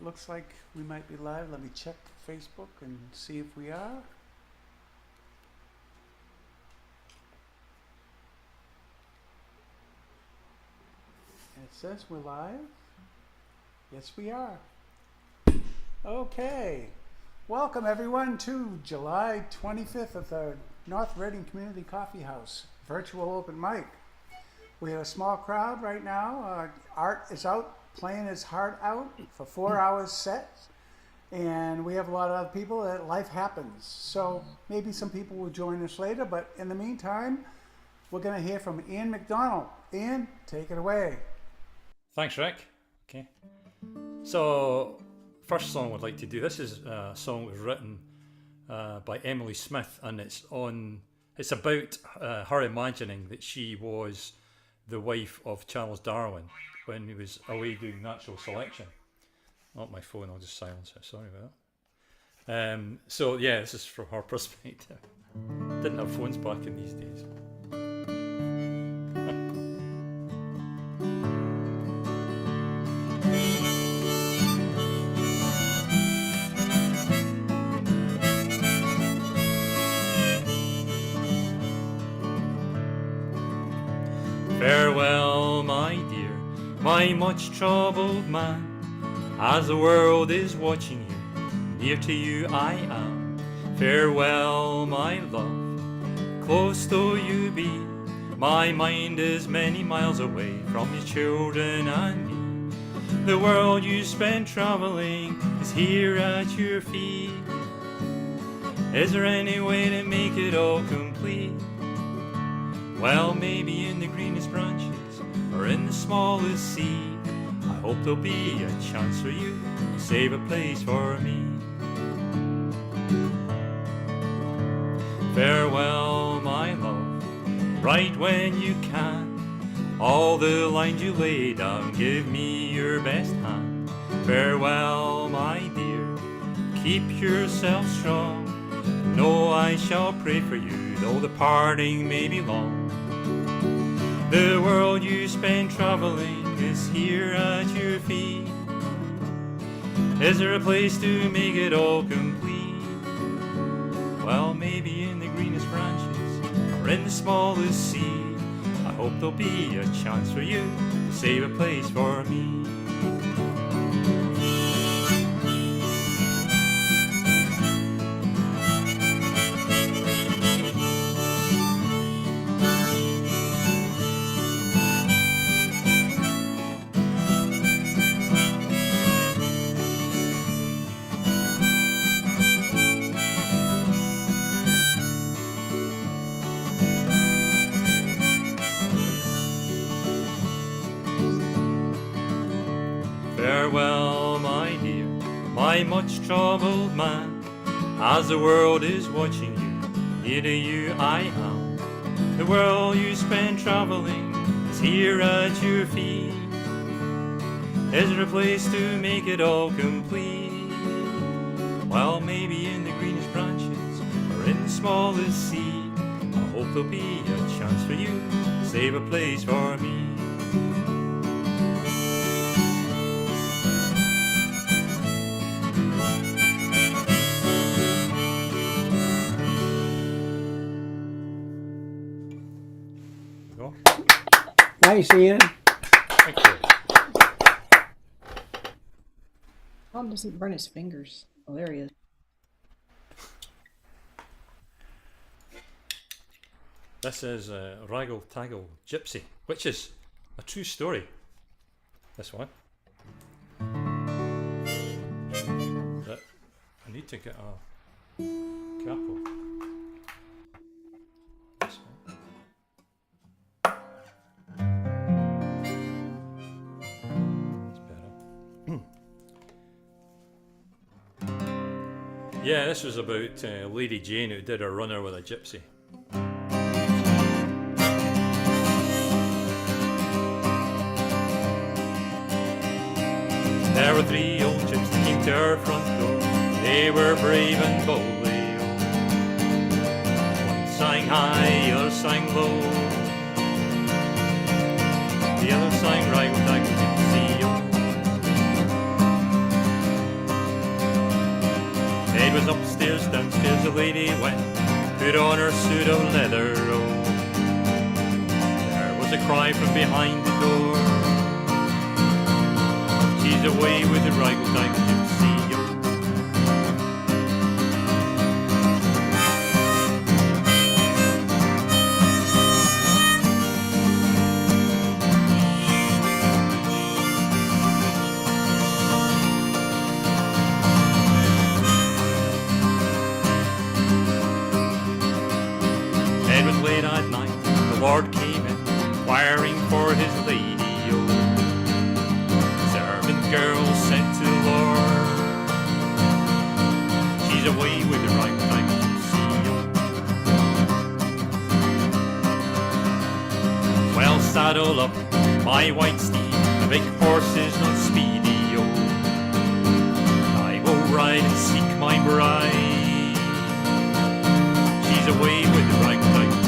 looks like we might be live. Let me check Facebook and see if we are. It says we're live. Yes, we are. Okay. Welcome everyone to July 25th of the North Reading Community Coffeehouse virtual open mic. We have a small crowd right now. Art is out playing his heart out for 4 hours set. And we have a lot of other people that life happens. So maybe some people will join us later, but in the meantime, we're going to hear from Ian McDonald. Ian, take it away. Thanks, Rick. Okay. So, first song I'd like to do. This is a song that was written by Emily Smith, and it's about her imagining that she was the wife of Charles Darwin when he was away doing natural selection. Not my phone, I'll just silence it, sorry about that. So yeah, this is from her perspective. Didn't have phones back in these days. Farewell, my dear, my much troubled man, as the world is watching you, near to you I am. Farewell, my love, close though you be, my mind is many miles away from your children and me. The world you spend travelling is here at your feet. Is there any way to make it all complete? Well, maybe in the greenest branches or in the smallest seed. I hope there'll be a chance for you to save a place for me. Farewell, my love, write when you can. All the lines you lay down, give me your best hand. Farewell, my dear, keep yourself strong. Know I shall pray for you, though the parting may be long. The world you spend travelling is here at your feet. Is there a place to make it all complete? Well, maybe in the greenest branches or in the smallest seed. I hope there'll be a chance for you to save a place for me. Farewell, my dear, my much troubled man, as the world is watching you, near to you I am. The world you spend travelling is here at your feet. Is there a place to make it all complete? Well, maybe in the greenest branches or in the smallest seed. I hope there'll be a chance for you to save a place for me. Nice, Ian. Thank you. Tom doesn't burn his fingers. Oh, there he is. This is Raggle Taggle Gypsy, which is a true story. This one. But I need to get a capo. This one. It's better. Yeah, this was about Lady Jane who did a runner with a gypsy. There were 3 old gypsies that came to our front door. They were brave and bold, one sang high, other sang low. The other sang right, with that gypsy. his dance, 'cause the lady went, put on her suit of leather. Oh, there was a cry from behind the door. She's away with the raggle-taggle gypsy. It was late at night, the Lord came in, inquiring for his lady. Oh, servant girl said to the Lord, she's away with the right time to see. Oh, well, saddle up my white steed, the big horse is not speedy. Oh, I will ride and seek my bride. She's away with the right time to see.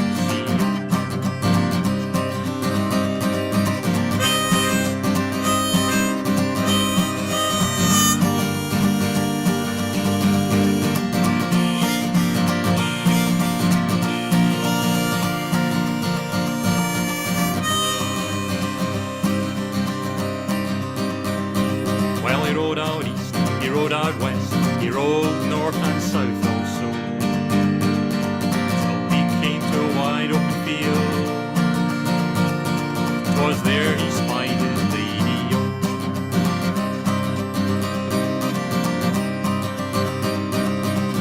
Well, he rode out east, he rode out west, he rode north and south also. To a wide open field, 'twas there he spied his lady.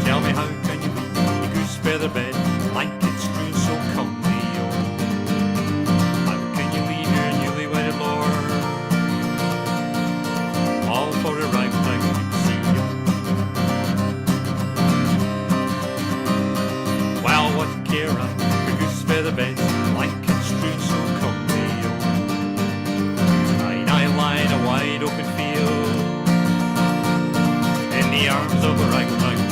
Tell me, how can you leave the goose feather bed, blankets strewn so comely? Oh, how can you leave your newly wedded lord, all for a ragtag gypsy? Well, what care I for goose feather beds, blankets strewn so comely? Oh, tonight I lie in a wide open field, in the arms of a ragtag gypsy.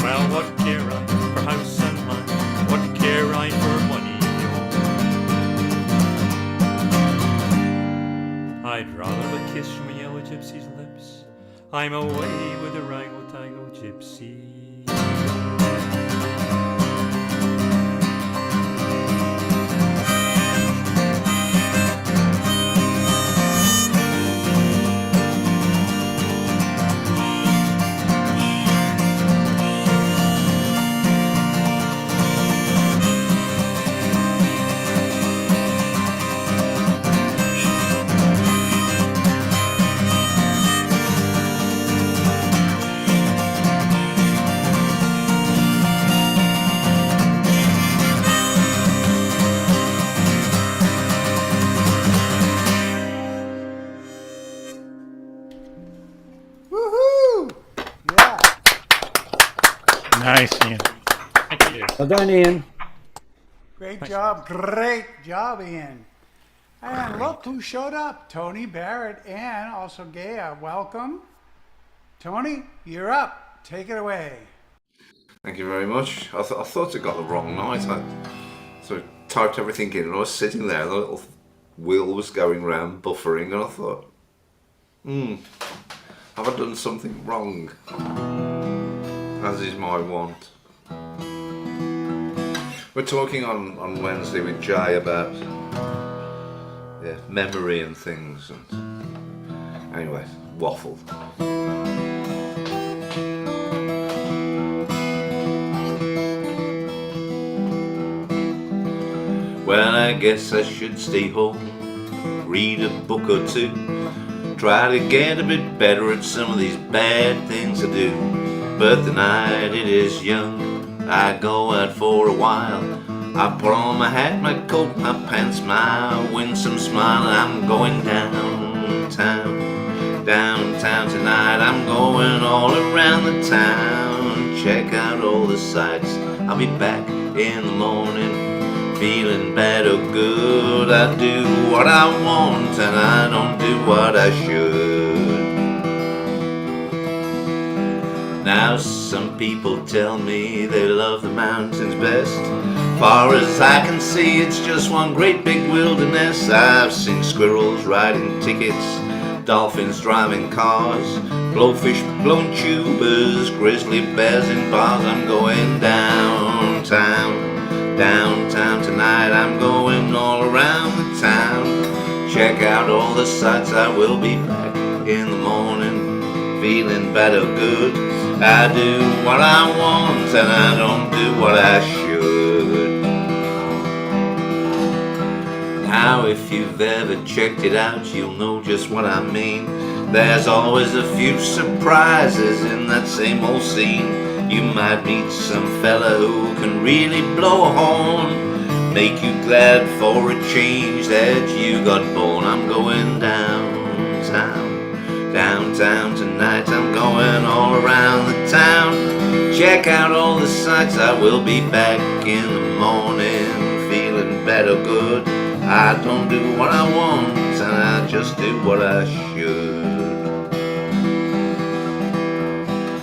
Well, what care I for house and land? What care I for money? Oh, I'd rather have a kiss from a yellow gypsy's lips. I'm away with a raggle-taggle gypsy. Woohoo! Yeah. Nice, Ian. Thank you. Well done, Ian. Great job, Ian. And look who showed up, Tony Barrett and also Gaia. Welcome. Tony, you're up. Take it away. Thank you very much. I thought I got the wrong night. I sort of typed everything in and I was sitting there and the little wheel was going round buffering and I thought, have I done something wrong? As is my want. We're talking on Wednesday with Jay about memory and things, and anyway, waffle. Well, I guess I should stay home, read a book or two, try to get a bit better at some of these bad things I do. But the night it is young, I go out for a while. I put on my hat, my coat, my pants, my winsome smile, and I'm going downtown. Downtown tonight, I'm going all around the town, check out all the sights. I'll be back in the morning feeling bad or good. I do what I want and I don't do what I should. Now some people tell me they love the mountains best. Far as I can see, it's just one great big wilderness. I've seen squirrels riding tickets, dolphins driving cars, blowfish blowing tubas, grizzly bears in bars. I'm going downtown, downtown tonight. I'm going all around the town. Check out all the sights. I will be back in the morning, feeling bad or good. I do what I want and I don't do what I should. Now if you've ever checked it out, you'll know just what I mean. There's always a few surprises in that same old scene. You might meet some fella who can really blow a horn, make you glad for a change that you got born. I'm going downtown, downtown tonight. I'm going all around the town. Check out all the sights. I will be back in the morning, feeling better good. I don't do what I want and I just do what I should.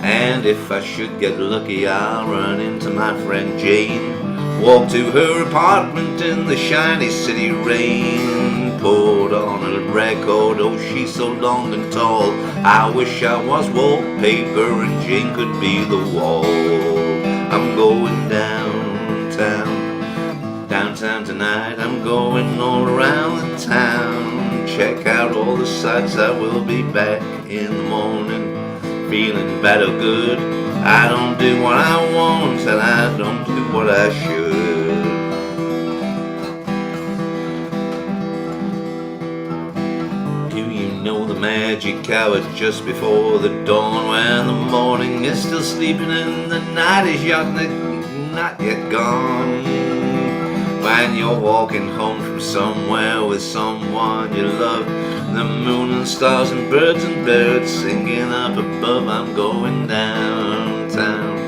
And if I should get lucky, I'll run into my friend Jane, walk to her apartment in the shiny city rain, poured on a record. Oh, she's so long and tall, I wish I was wallpaper and Jane could be the wall. I'm going downtown, downtown tonight. I'm going all around the town. Check out all the sights. I will be back in the morning, feeling bad or good. I don't do what I want and I don't do what I should. Do you know the magic hour just before the dawn, when the morning is still sleeping and the night is not yet gone? When you're walking home from somewhere with someone you love, the moon and stars and birds singing up above. I'm going downtown,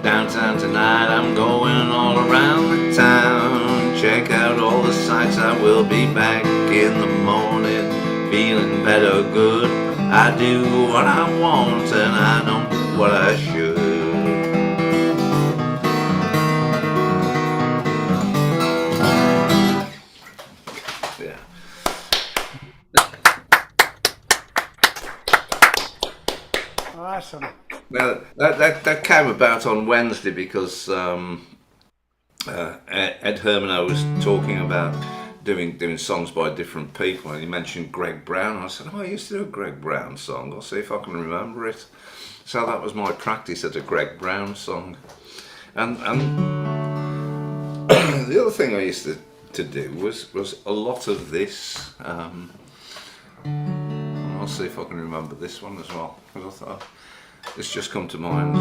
downtown tonight. I'm going all around the town. Check out all the sights. I will be back in the morning, feeling better good. I do what I want and I don't do what I should. Awesome. Now that came about on Wednesday because Ed Herman was talking about doing songs by different people, and he mentioned Greg Brown. I said, "Oh, I used to do a Greg Brown song. I'll see if I can remember it." So that was my practice at a Greg Brown song. And the other thing I used to do was a lot of this. I'll see if I can remember this one as well, because I thought it's just come to mind.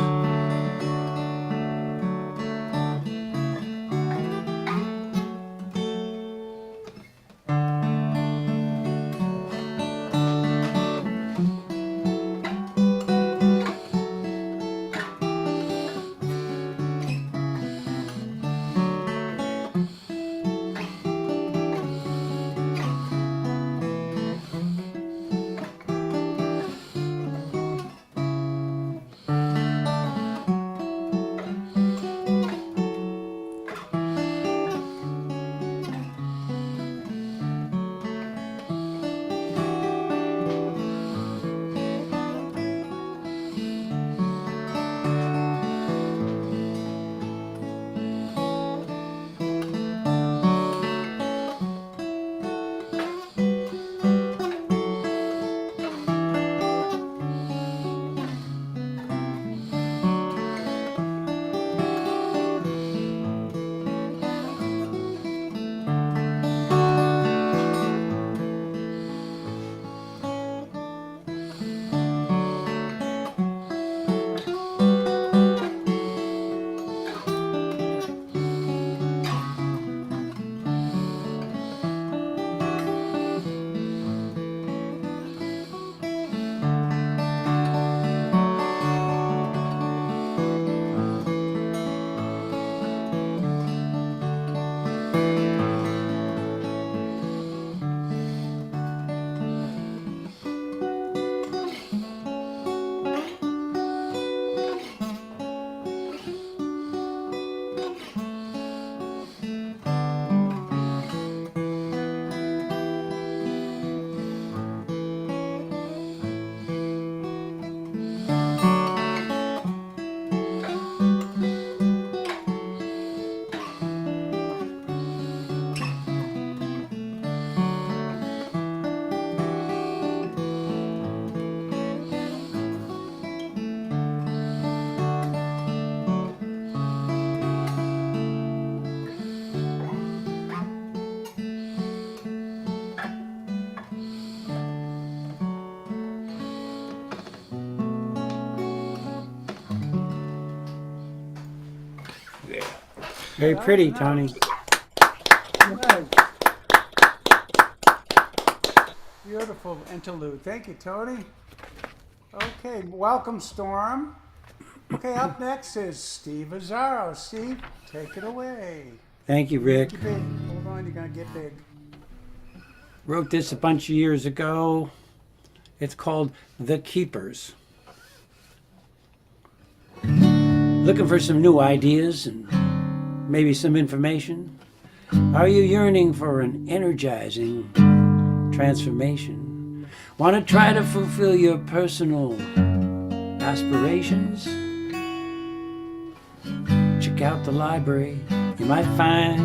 Very pretty, Tony. Nice. Beautiful interlude. Thank you, Tony. Okay, welcome, Storm. Okay, up next is Steve Azzaro. Steve, take it away. Thank you, Rick. Get big. Hold on, you're going to get big. Wrote this a bunch of years ago. It's called The Keepers. Looking for some new ideas and maybe some information? Are you yearning for an energizing transformation? Want to try to fulfill your personal aspirations? Check out the library. You might find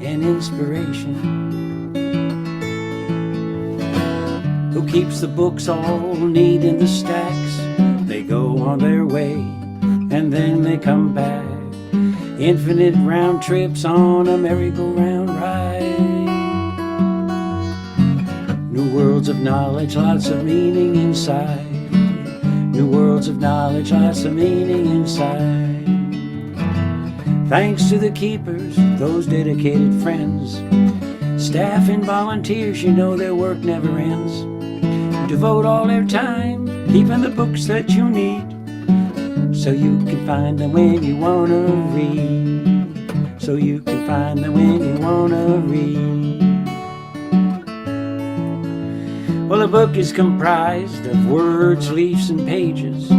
an inspiration. Who keeps the books all neat in the stacks? They go on their way and then they come back. Infinite round trips on a merry-go-round ride. New worlds of knowledge, lots of meaning inside. New worlds of knowledge, lots of meaning inside. Thanks to the keepers, those dedicated friends, staff and volunteers, you know their work never ends. Devote all their time keeping the books that you need, so you can find them when you wanna read. So you can find them when you wanna read. Well, a book is comprised of words, leaves, and pages.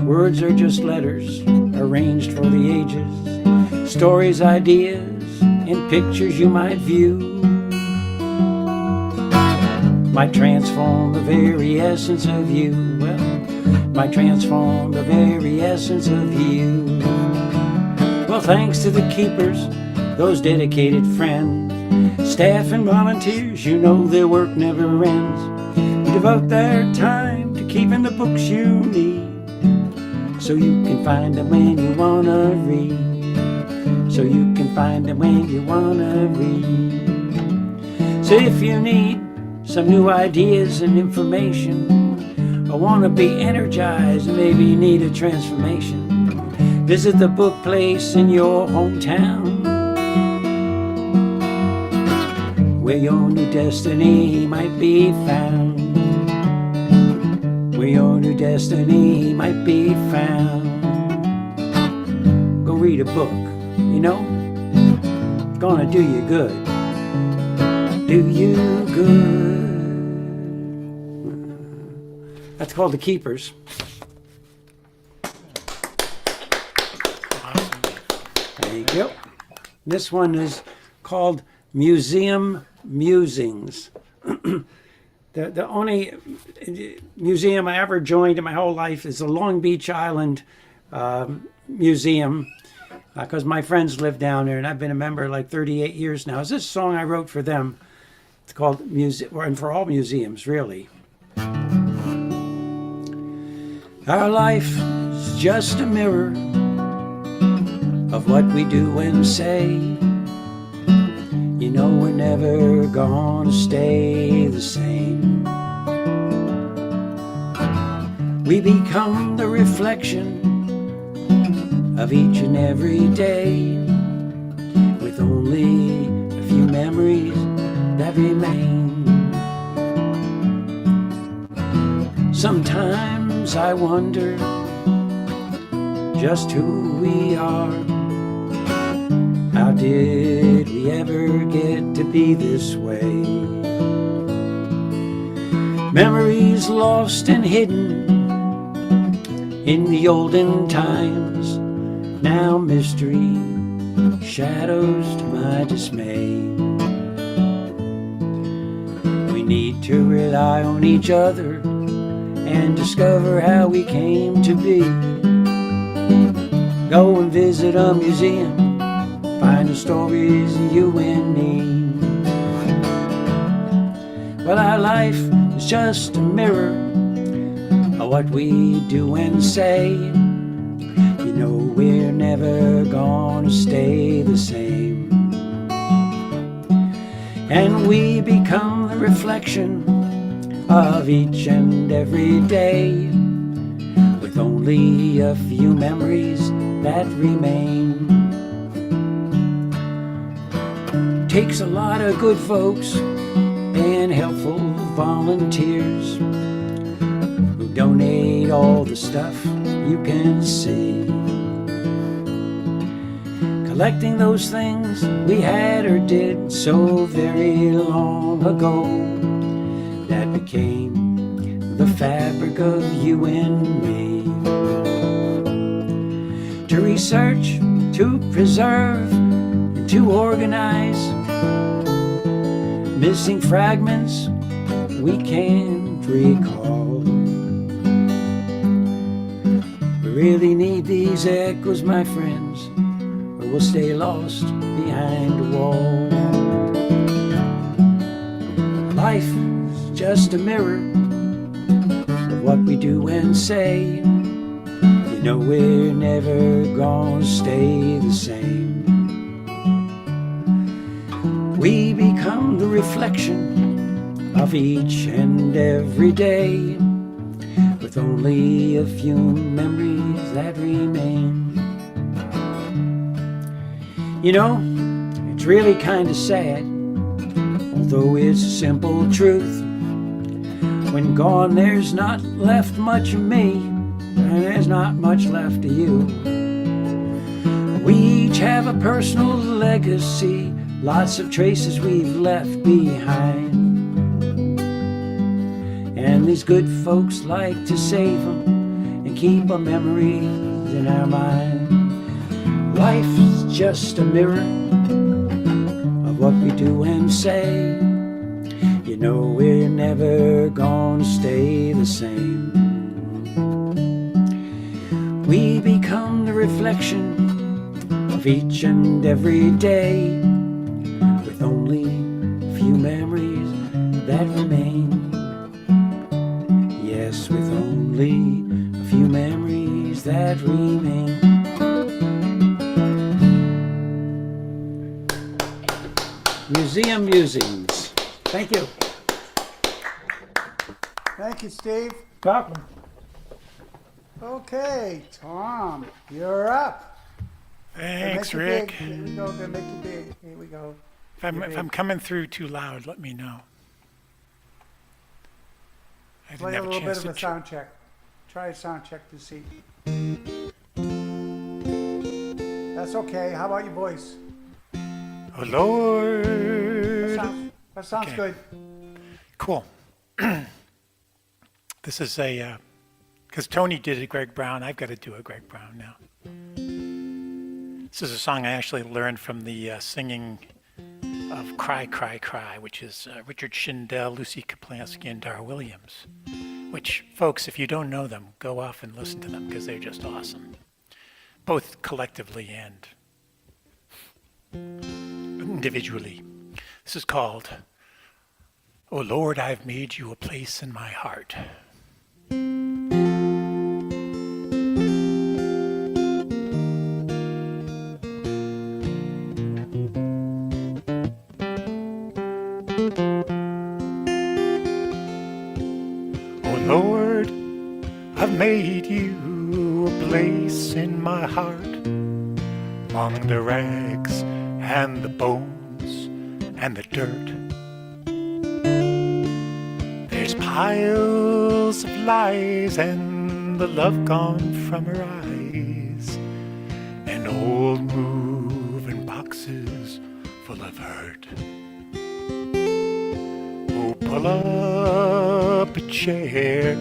Words are just letters arranged for the ages. Stories, ideas, and pictures you might view might transform the very essence of you. Well, might transform the very essence of you. Well, thanks to the keepers, those dedicated friends, staff and volunteers, you know their work never ends. Devote their time to keeping the books you need, so you can find them when you wanna read. So you can find them when you wanna read. So if you need some new ideas and information, or wanna be energized and maybe you need a transformation, visit the book place in your hometown, where your new destiny might be found. Where your new destiny might be found. Go read a book, you know, it's gonna do you good. Do you good. That's called The Keepers. There you go. This one is called Museum Musings. The only museum I ever joined in my whole life is the Long Beach Island Museum, because my friends live down there, and I've been a member like 38 years now. It's this song I wrote for them. It's called and for all museums, really. Our life is just a mirror of what we do and say. You know we're never gonna stay the same. We become the reflection of each and every day, with only a few memories that remain. Sometimes I wonder just who we are. How did we ever get to be this way? Memories lost and hidden in the olden times, now mystery shadows to my dismay. We need to rely on each other and discover how we came to be. Go and visit a museum, find the stories of you and me. Well, our life is just a mirror of what we do and say. You know we're never gonna stay the same. And we become the reflection of each and every day, with only a few memories that remain. takes a lot of good folks and helpful volunteers who donate all the stuff you can see. Collecting those things we had or did so very long ago that became the fabric of you and me. To research, to preserve, and to organize missing fragments we can't recall. We really need these echoes, my friends, or we'll stay lost behind a wall. Life is just a mirror of what we do and say. You know we're never gonna stay the same. We become the reflection of each and every day, with only a few memories that remain. You know, it's really kind of sad, although it's a simple truth. When gone, there's not left much of me, and there's not much left of you. We each have a personal legacy, lots of traces we've left behind. And these good folks like to save them and keep our memories in our mind. Life's just a mirror of what we do and say. You know we're never gonna stay the same. We become the reflection of each and every day, with only a few memories that remain. Yes, with only a few memories that remain. Museum Musings. Thank you. Thank you, Steve. Welcome. Okay, Tom, you're up. Thanks, Gonna make you Rick. big. Here we go, gonna make you big. Here we go. If I'm coming through too loud, let me know. I didn't Play a have a little bit chance of to a sound check. Try a sound check to see. That's okay. How about your voice? Oh, Lord. That sounds Okay. good. Cool. This is because Tony did a Greg Brown, I've got to do a Greg Brown now. This is a song I actually learned from the singing of Cry, Cry, Cry, which is Richard Shindell, Lucy Kaplansky, and Dar Williams. Which, folks, if you don't know them, go off and listen to them because they're just awesome. Both collectively and individually. This is called, Oh Lord, I've made you a place in my heart. Oh Lord, I've made you a place in my heart, among the rags and the bones and the dirt. There's piles of lies and the love gone from her eyes, and old moving boxes full of hurt. Oh, pull up a chair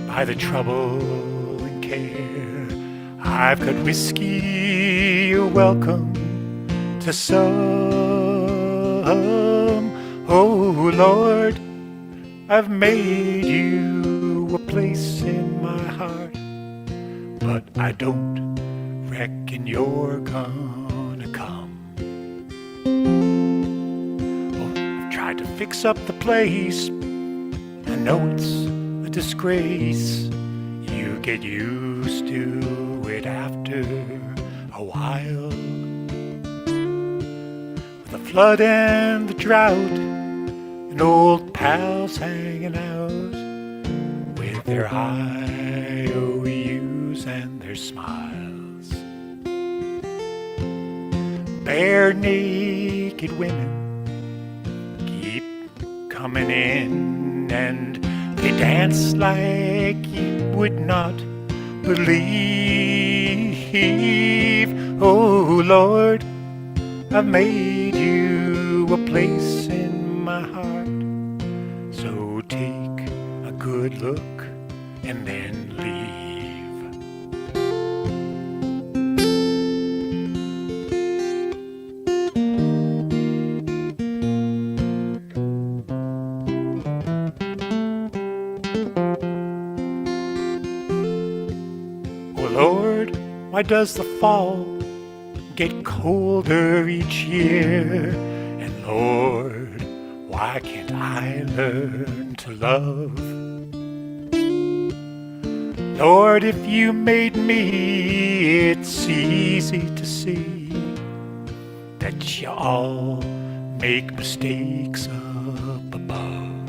by the trouble and care. I've got whiskey, you're welcome to some. Oh Lord, I've made you a place in my heart, but I don't reckon you're gonna come. Oh, I've tried to fix up the place, I know it's a disgrace. You get used to it after a while. With the flood and the drought, and old pals hanging out with their IOUs and their smiles. Bare naked women coming in, and they dance like you would not believe. Oh Lord, I've made you a place in my heart. So take a good look and then leave. Oh Lord, why does the fall get colder each year? And Lord, why can't I learn to love? Lord, if you made me, it's easy to see that you all make mistakes up above.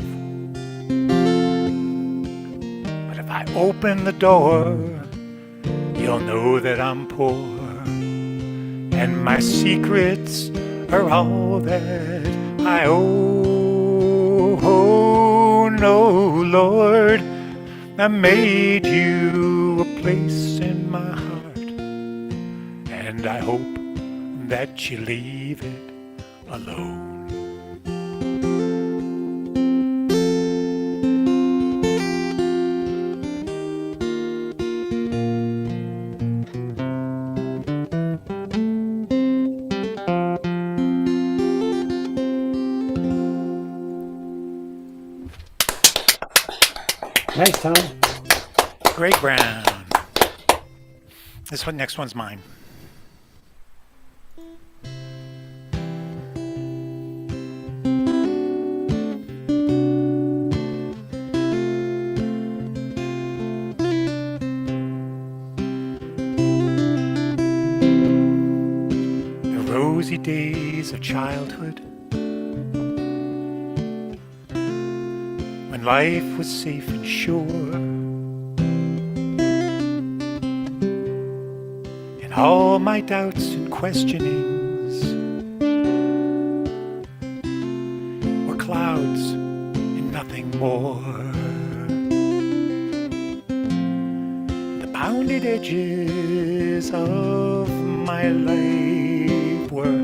But if I open the door, you'll know that I'm poor, and my secrets are all that I owe. Oh, no, Lord, I made you a place in my heart, and I hope that you leave it alone. Nice, Tom. Greg Brown. This one, next one's mine. The rosy days of childhood, when life was safe and sure, and all my doubts and questionings were clouds and nothing more. The bounded edges of my life were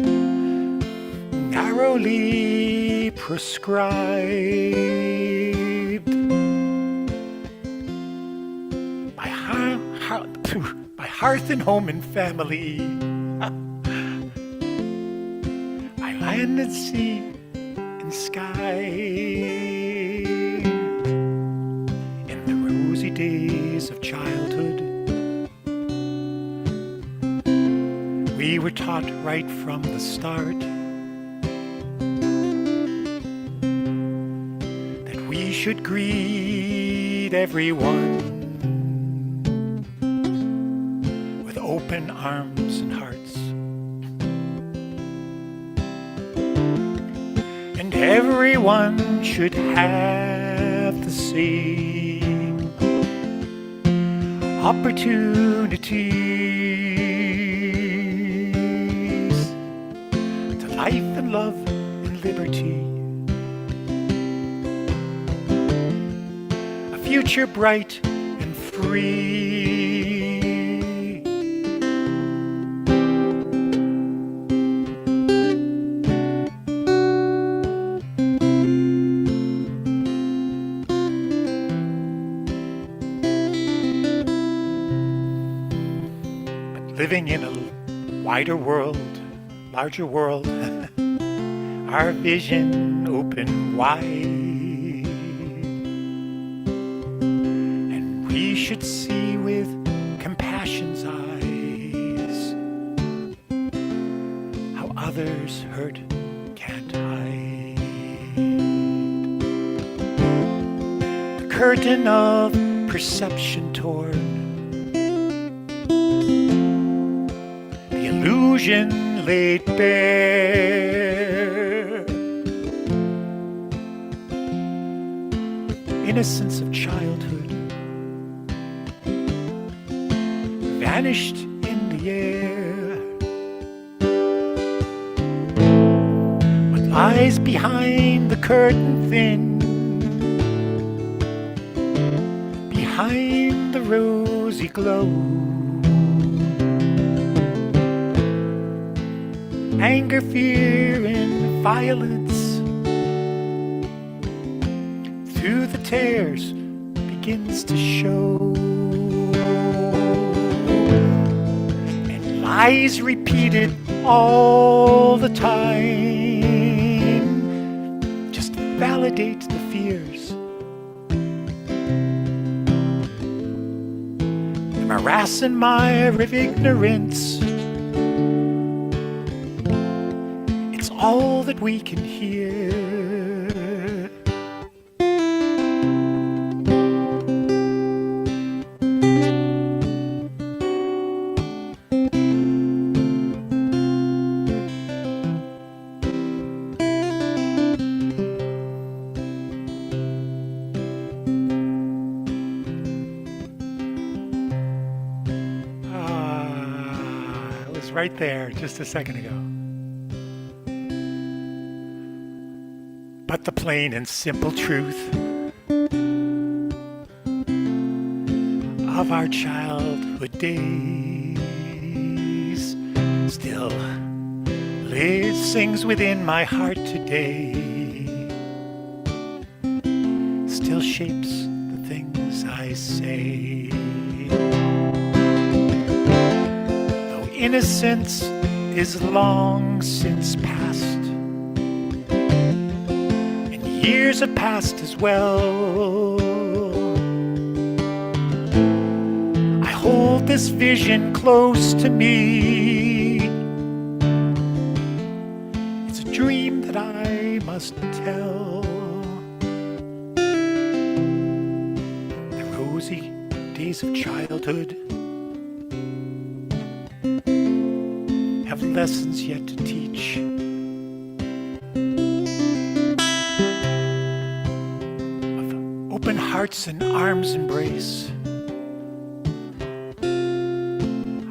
narrowly prescribed by hearth and home and family, by land and sea and sky. In the rosy days of childhood, we were taught right from the start that we should greet everyone with open arms and hearts, and everyone should have the same opportunities to life and love and liberty, a future bright and free. Living in a wider world, larger world, our vision open wide, and we should see with compassion's eyes how others hurt can't hide. The curtain of perception torn, illusion laid bare, innocence of childhood vanished in the air. What Eyes behind the curtain thin, behind the rosy glow. Anger, fear, and violence through the tears begins to show. And lies repeated all the time just validates the fears. The morass and mire of ignorance, it's all that we can hear. It was right there just a second ago. But the plain and simple truth of our childhood days still sings within my heart today, still shapes the things I say. Though innocence is long since past, years have passed as well, I hold this vision close to me. It's a dream that I must tell. The rosy days of childhood have lessons yet to teach. Open hearts and arms embrace.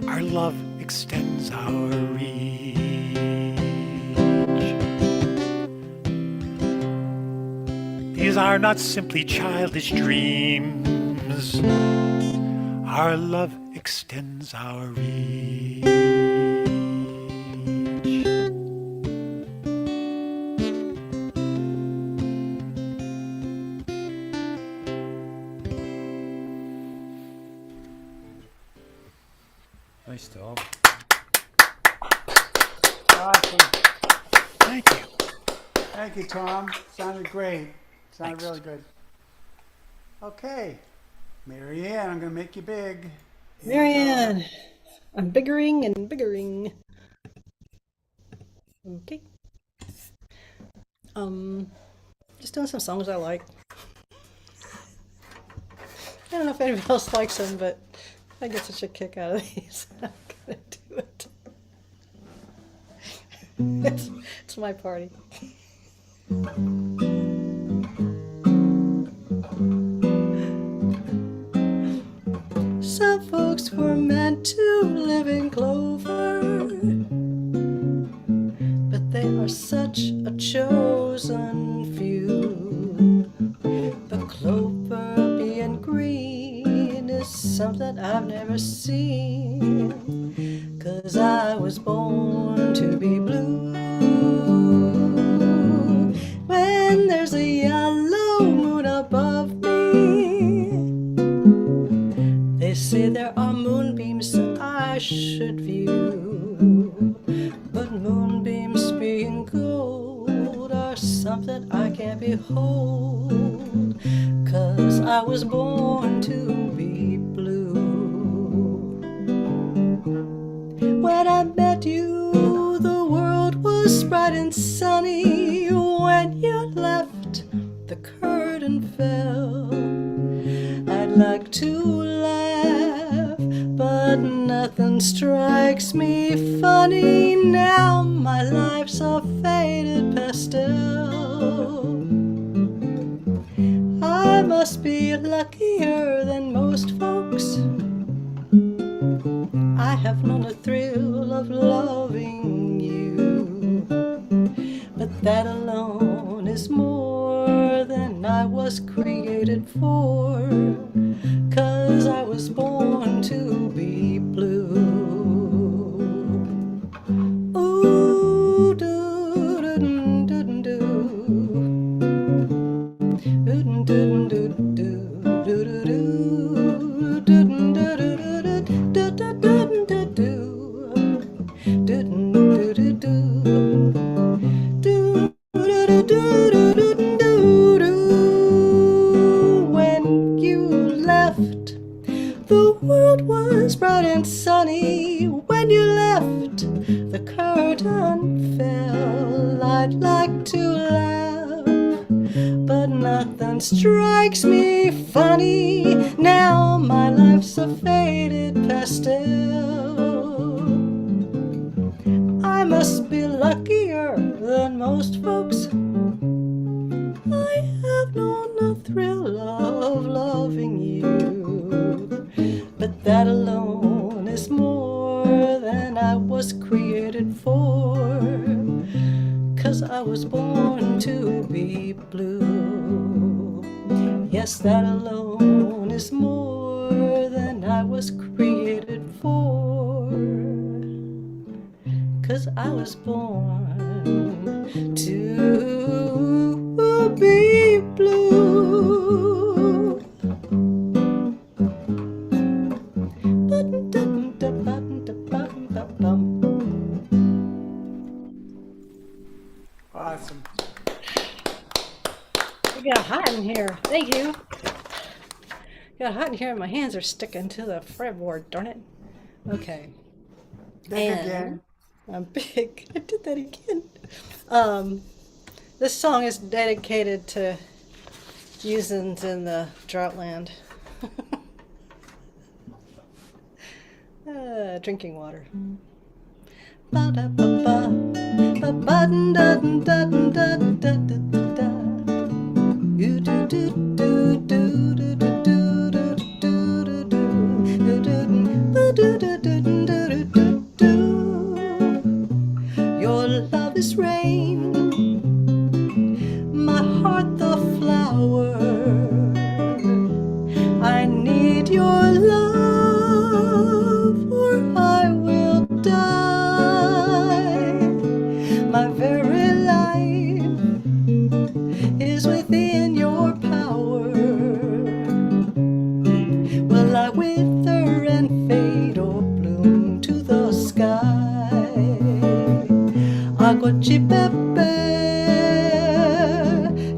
Our love extends our reach. These are not simply childish dreams. Our love extends our reach. Nice job. Awesome. Thank you. Thank you, Tom. Sounded great. Sounded Thanks. really good. Okay. Marianne, I'm going to make you big. Marianne, I'm biggering and biggering. Okay. Just doing some songs I like. I don't know if anybody else likes them, but I get such a kick out of these. I'm gonna do it. It's my party. Some folks were meant to live in clover, but they are such a chosen few. But clover being green is something I've never seen, 'cause I was born to be blue. When there's a yellow moon above me, they say there are moonbeams that I should view, but moonbeams being gold are something I can't behold, 'cause I was born to be blue. When I met you, the world was bright and sunny. When you left, the curtain fell. I'd like to laugh, but nothing strikes me funny. Now my life's a faded pastel. I must be luckier than most folks. I have known the thrill of loving you, but that alone is more than I was created for. 'Cause I was born to be blue. Ooh, doo doo doo doo doo. Doo doo doo doo doo doo doo doo. Doo doo doo doo doo doo doo doo doo. Doo doo doo doo. Do do do do do do do. When you left, the world was bright and sunny. When you left, the curtain fell. I'd like to laugh, but nothing strikes me funny. Now my life's a faded pastel. I must be luckier than most folks. I have known the thrill of loving you, but that alone is more than I was created for. 'Cause I was born to be blue. Yes, that alone is more than I was created for. 'Cause I was born to be blue. Awesome. It got hot in here. Thank you. Got hot in here and my hands are sticking to the fretboard, darn it. Okay. Big again. I'm big. I did that again. This song is dedicated to usins in the drought drinking water. Ba-da-ba-ba, ba-ba-dun-dun-dun-dun-dun-dun-dun-dun. Your love is rain, my heart the flower. I need your love or I will die. My very life is within your power. Will I wither and fade or bloom to the sky? Aguachipepe,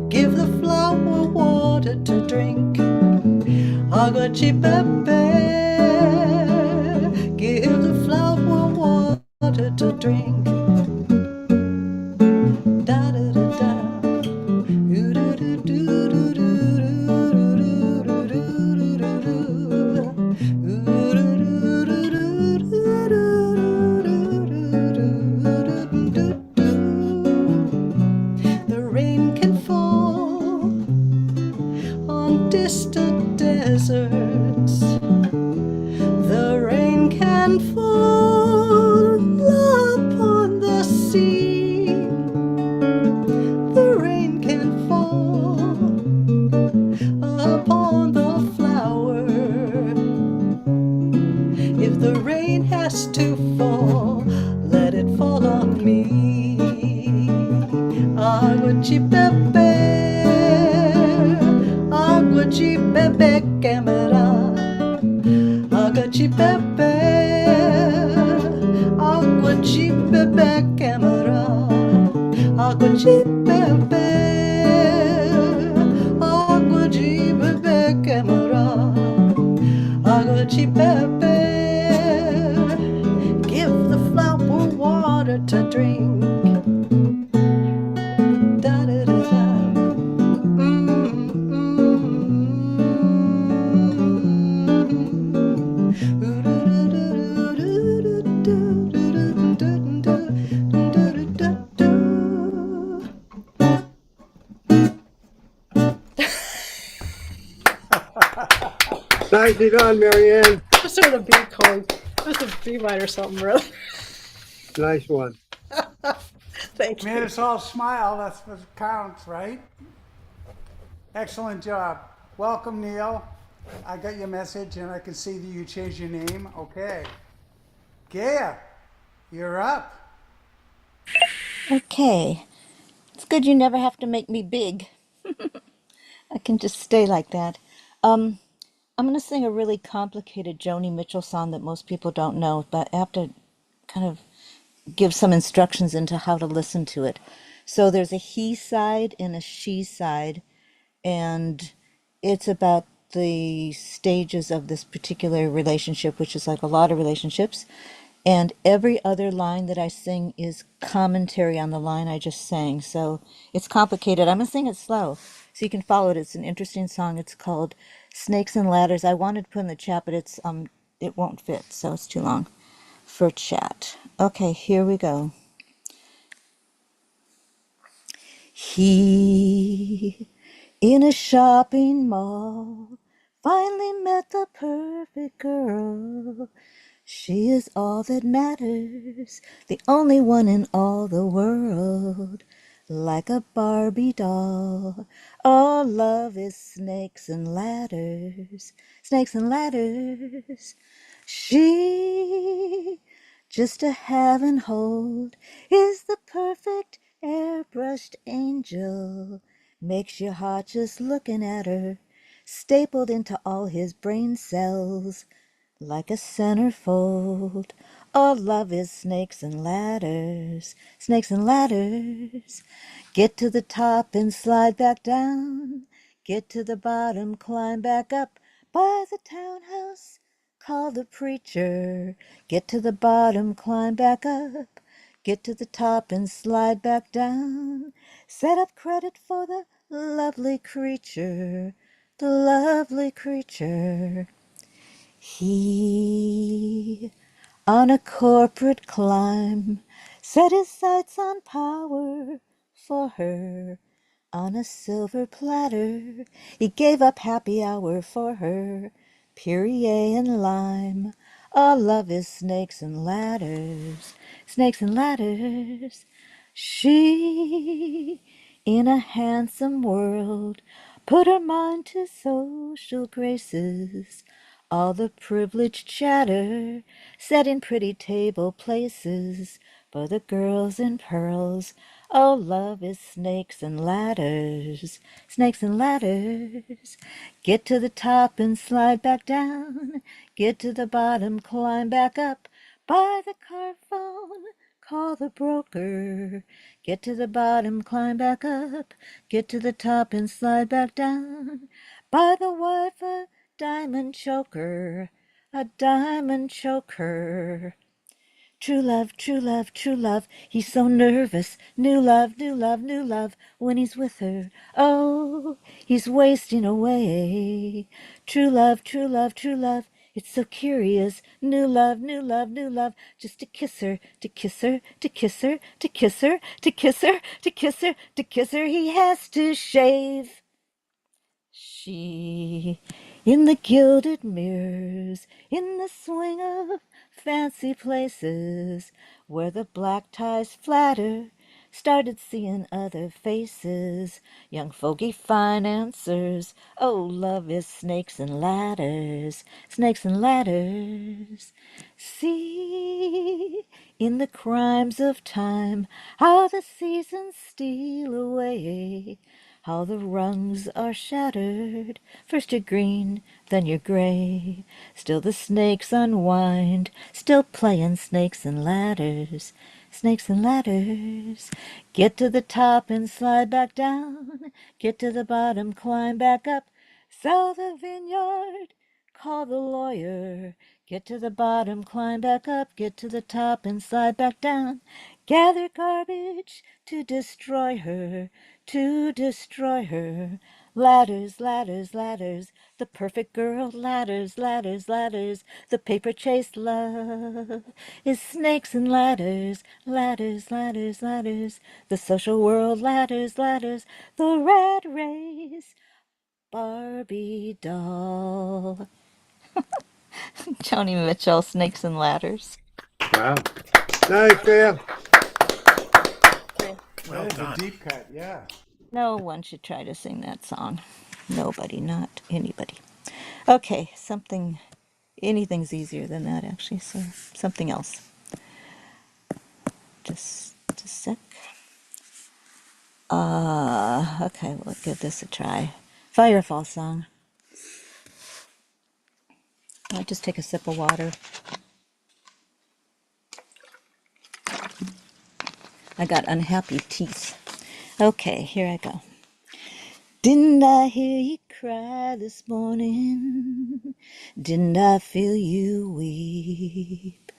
give the flower water to drink. Aguachipepe, give the flower water to drink. Da da da da. The rain can fall on distant deserts. The rain can fall upon the sea. The rain can fall upon the flower. If the rain has to fall, let it fall on me. Aguachipepe, aguachipepe, camera. Aguachipepe, aguachipepe, camera. Aguachipepe, aguachipepe, camera. Aguachipepe, give the flower water to drink. Da da da da. Nicely done, Marianne. What's sort of B chord? What's a B minor or something, really? Nice one. Thank Thank Made you. us all smile. That's what counts, right? Excellent job. Welcome, Neil. I got your message and I can see that you changed your name. Okay. Gaia, you're up. Okay. It's good you never have to make me big. I can just stay like that. Um, I'm going to sing a really complicated Joni Mitchell song that most people don't know, but I have to kind of give some instructions into how to listen to it. So there's a he side and a she side, and it's about the stages of this particular relationship, which is like a lot of relationships. And every other line that I sing is commentary on the line I just sang. So it's complicated. I'm going to sing it slow so you can follow it. It's an interesting song. It's called Snakes and Ladders. I wanted to put in the chat, but it won't fit, so it's too long for chat. Okay, here we go. He in a shopping mall finally met the perfect girl. She is all that matters, the only one in all the world. Like a Barbie doll, all love is snakes and ladders, snakes and ladders. She, just to have and hold, is the perfect airbrushed angel. Makes your heart just looking at her, stapled into all his brain cells. Like a centerfold, all love is snakes and ladders, snakes and ladders. Get to the top and slide back down. Get to the bottom, climb back up by the townhouse. Call the preacher. Get to the bottom, climb back up. Get to the top and slide back down. Set up credit for the lovely creature, the lovely creature. He, on a corporate climb, set his sights on power for her. On a silver platter, he gave up happy hour for her. Puree and lime, all love is snakes and ladders, snakes and ladders. She, in a handsome world, put her mind to social graces. All the privileged chatter set in pretty table places for the girls in pearls. Oh, love is snakes and ladders, snakes and ladders. Get to the top and slide back down. Get to the bottom, climb back up. By the car phone, call the broker. Get to the bottom, climb back up. Get to the top and slide back down. By the wife, a diamond choker, a diamond choker. True love, true love, true love. He's so nervous. New love, new love, new love. When he's with her, oh, he's wasting away. True love, true love, true love. It's so curious. New love, new love, new love. Just to kiss her, to kiss her, to kiss her, to kiss her, to kiss her, to kiss her, to kiss her. He has to shave. She, in the gilded mirrors, in the swing of fancy places, where the black ties flatter, started seeing other faces, young fogey financiers. Oh, love is snakes and ladders, snakes and ladders. See, in the crimes of time, how the seasons steal away. How the rungs are shattered, first you're green, then you're gray. Still the snakes unwind, still playing snakes and ladders, snakes and ladders. Get to the top and slide back down. Get to the bottom, climb back up. Sell the vineyard, call the lawyer. Get to the bottom, climb back up. Get to the top and slide back down. Gather garbage to destroy her, to destroy her. Ladders, ladders, ladders, the perfect girl. Ladders, ladders, ladders, the paper chase love is snakes and ladders, ladders, ladders, ladders, the social world. Ladders, ladders, the rat race. Barbie doll. Joni Mitchell, Snakes and Ladders. Wow. Nice, Gail. Well That is a done. deep cut, yeah. No one should try to sing that song. Nobody, not anybody. Okay, anything's easier than that, actually, so something else. Just a sec. Okay, we'll give this a try. Firefall song. I'll just take a sip of water. I got unhappy teeth. Okay, here I go. Didn't I hear you cry this morning? Didn't I feel you weep?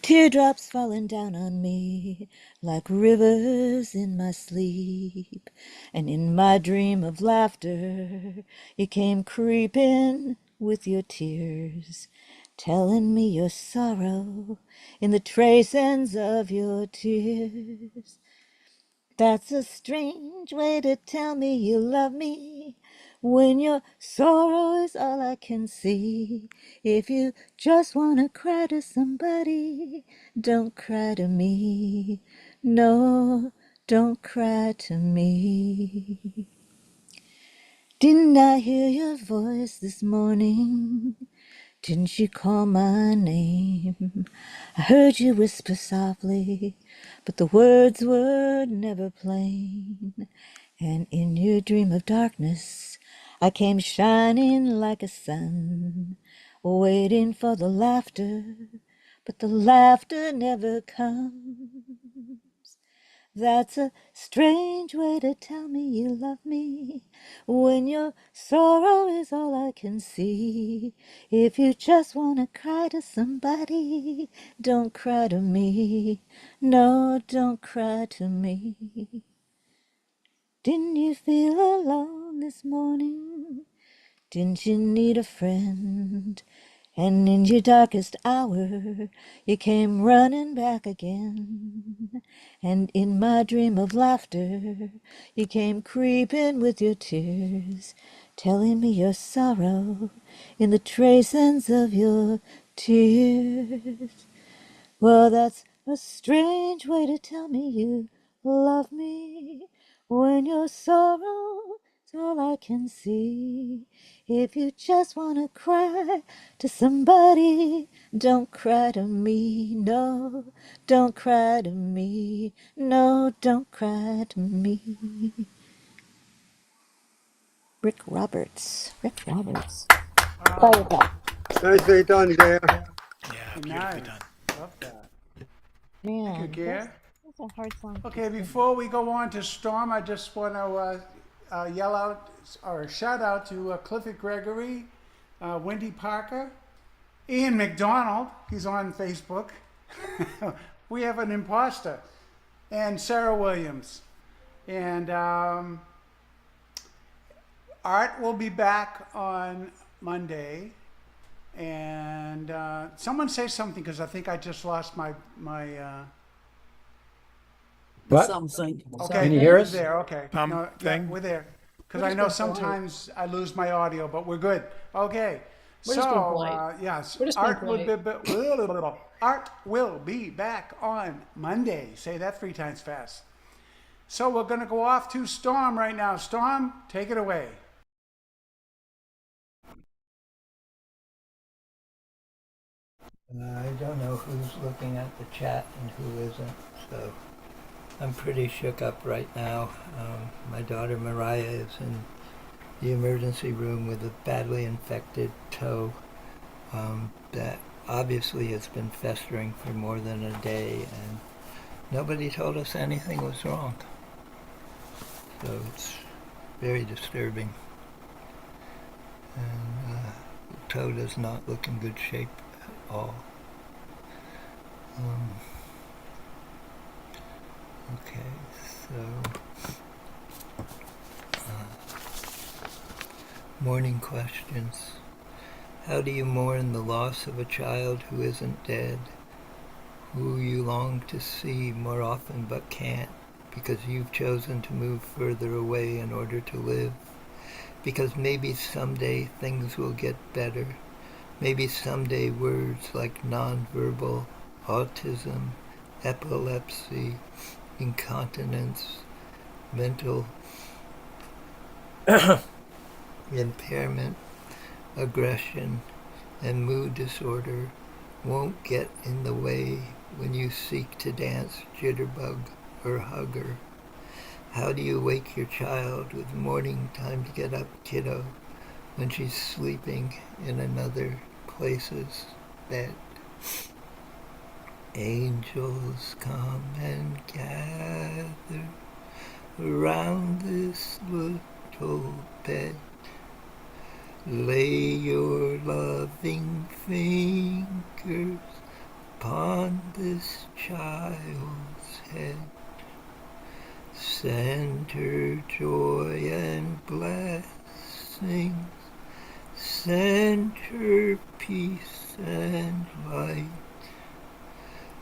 Teardrops falling down on me like rivers in my sleep. And in my dream of laughter, you came creeping with your tears, telling me your sorrow in the trace ends of your tears. That's a strange way to tell me you love me when your sorrow is all I can see. If you just wanna cry to somebody, don't cry to me. No, don't cry to me. Didn't I hear your voice this morning? Didn't you call my name? I heard you whisper softly, but the words were never plain. And in your dream of darkness, I came shining like a sun, waiting for the laughter, but the laughter never comes. That's a strange way to tell me you love me when your sorrow is all I can see. If you just want to cry to somebody, don't cry to me. No, don't cry to me. Didn't you feel alone this morning? Didn't you need a friend? And in your darkest hour, you came running back again. And in my dream of laughter, you came creeping with your tears, telling me your sorrow in the trace ends of your tears. Well, that's a strange way to tell me you love me when your sorrow's all I can see. If you just wanna cry to somebody, don't cry to me. No, don't cry to me. No, don't cry to me. Rick Roberts. Rick Roberts. Firefall. Nicely done, Gare. Yeah, beautifully Nice. done. Love that. Man, Thank you, Gare. that's a hard song. Okay, before we go on to Storm, I just want to yell out or shout out to Clifford Gregory, Wendy Parker, Ian McDonald, he's on Facebook. We have an imposter, and Sarah Williams. And Art will be back on Monday. And someone say something because I think I just lost my What? Something. Okay, Can you hear us? There, okay. Yeah, Thing? we're there. Because I know sometimes I lose my audio, but we're good. Okay. We're just being polite. Yes, We're just being Art will be back on Monday. Say that 3 times fast. So we're going to go off to Storm right now. Storm, take it away. I don't know who's looking at the chat and who isn't, so I'm pretty shook up right now. My daughter Mariah is in the emergency room with a badly infected toe that obviously has been festering for more than a day, and nobody told us anything was wrong. So it's very disturbing. And the toe does not look in good shape at all. Okay, so morning questions. How do you mourn the loss of a child who isn't dead, who you long to see more often but can't because you've chosen to move further away in order to live? Because maybe someday things will get better. Maybe someday words like nonverbal, autism, epilepsy, incontinence, mental impairment, aggression, and mood disorder won't get in the way when you seek to dance jitterbug or hug her. How do you wake your child with morning time to get up, kiddo, when she's sleeping in another place's bed? Angels come and gather around this little bed. Lay your loving fingers upon this child's head. Send her joy and blessings. Send her peace and light.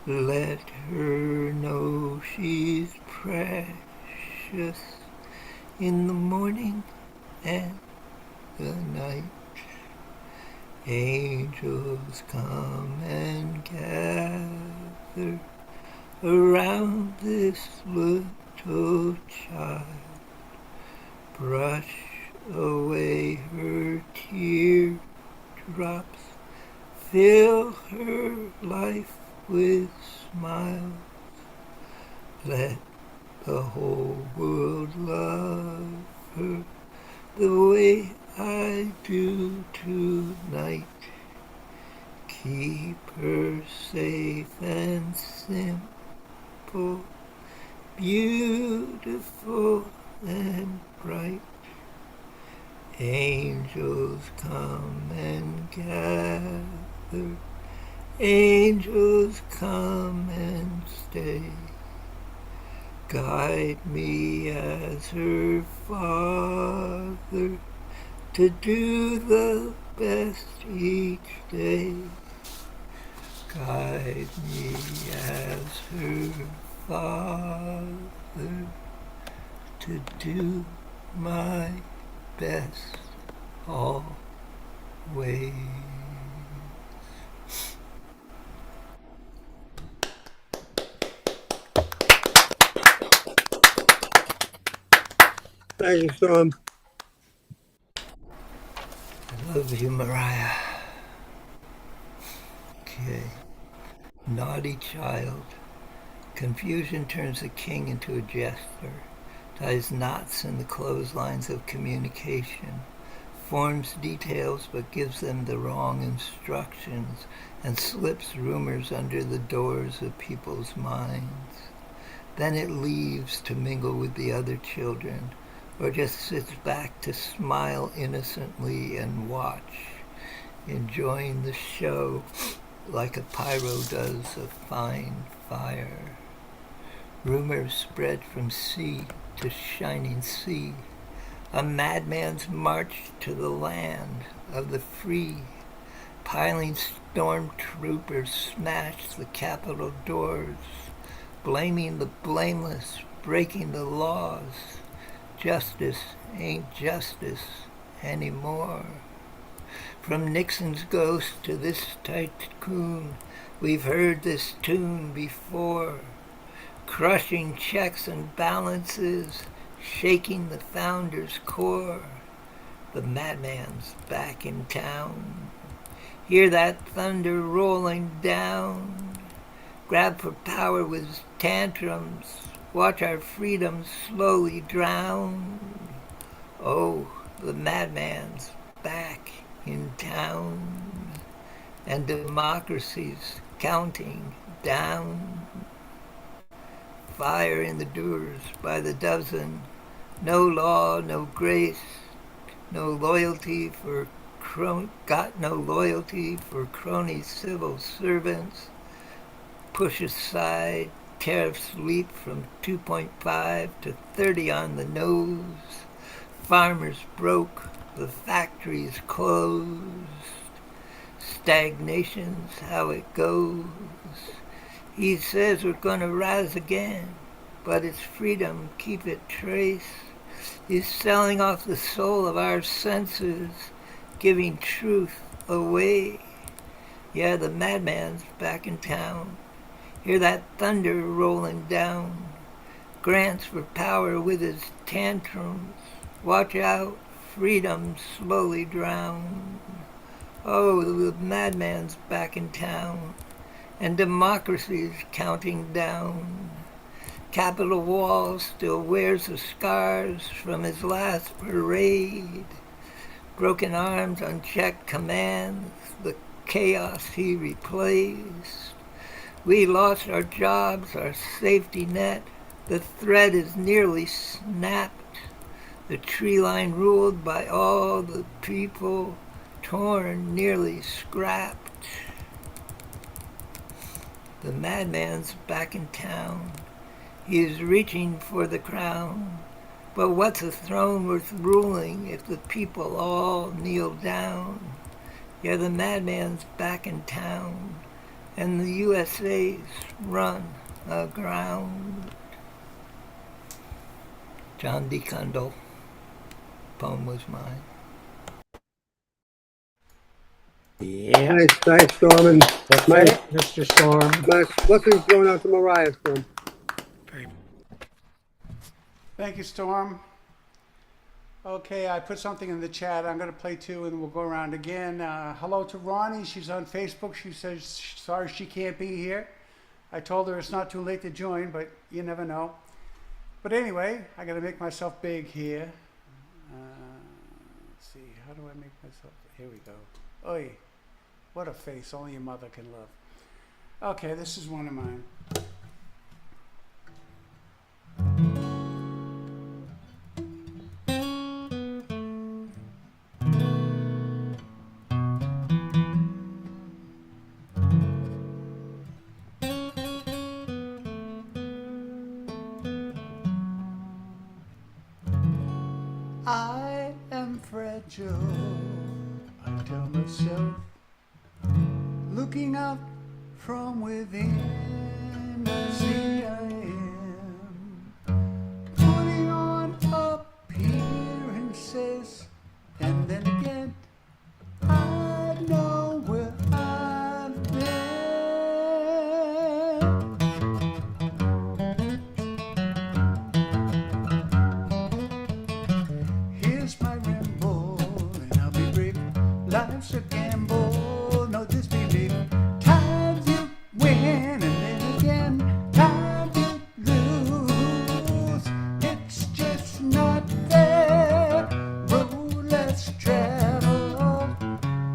Let her know she's precious in the morning and the night. Angels come and gather around this little child. Brush away her teardrops. Fill her life with smiles. Let the whole world love her the way I do tonight. Keep her safe and simple, beautiful and bright. Angels come and gather. Angels come and stay. Guide me as her father to do the best each day. Guide me as her father to do my best always. Thank you, Storm. I love you, Mariah. Okay. Naughty child. Confusion turns the king into a jester, ties knots in the clotheslines of communication, forms details but gives them the wrong instructions, and slips rumors under the doors of people's minds. Then it leaves to mingle with the other children, or just sits back to smile innocently and watch, enjoying the show like a pyro does a fine fire. Rumors spread from sea to shining sea, a madman's march to the land of the free. Piling stormtroopers smash the Capitol doors, blaming the blameless, breaking the laws. Justice ain't justice anymore. From Nixon's ghost to this tycoon, we've heard this tune before. Crushing checks and balances, shaking the founder's core. The madman's back in town. Hear that thunder rolling down. Grab for power with tantrums. Watch our freedom slowly drown. Oh, the madman's back in town. And democracy's counting down. Fire in the doers by the dozen. No law, no grace. No loyalty for got no loyalty for crony civil servants. Push aside, tariffs leap from 2.5 to 30 on the nose. Farmers broke, the factories closed. Stagnation's how it goes. He says we're gonna rise again, but it's freedom, keep it trace. He's selling off the soul of our senses, giving truth away. Yeah, the madman's back in town. Hear that thunder rolling down. grants for power with his tantrums. Watch out, freedom slowly drown. Oh, the madman's back in town, and democracy's counting down. Capitol Wall still wears the scars from his last parade. Broken arms, unchecked commands, the chaos he replaced. We lost our jobs, our safety net. The thread is nearly snapped. The tree line ruled by all the people, torn, nearly scrapped. The madman's back in town. He is reaching for the crown. But what's a throne worth ruling if the people all kneel down? Yeah, the madman's back in town, and the USA's run aground. John D. Condell. Poem was mine. Yeah. Nice, Storm. That's Nice. it, Mr. Storm. Nice. Blessings going out to Mariah, Storm. Very Thank you, Storm. Okay, I put something in the chat. I'm going to play two and we'll go around again. Hello to Ronnie. She's on Facebook. She says, sorry she can't be here. I told her it's not too late to join, but you never know. But anyway, I got to make myself big here. Let's see, how do I make myself? Here we go. Oy, what a face only a mother can love. Okay, this is one of mine. I am fragile, I tell myself, looking out from within, I see I am putting on appearances, and then again, I know where I've been. Here's my ramble, and I'll be brief. Life's a gamble, no disbelief. Times you win, and then again, times you lose. It's just not fair. Roulette's travel.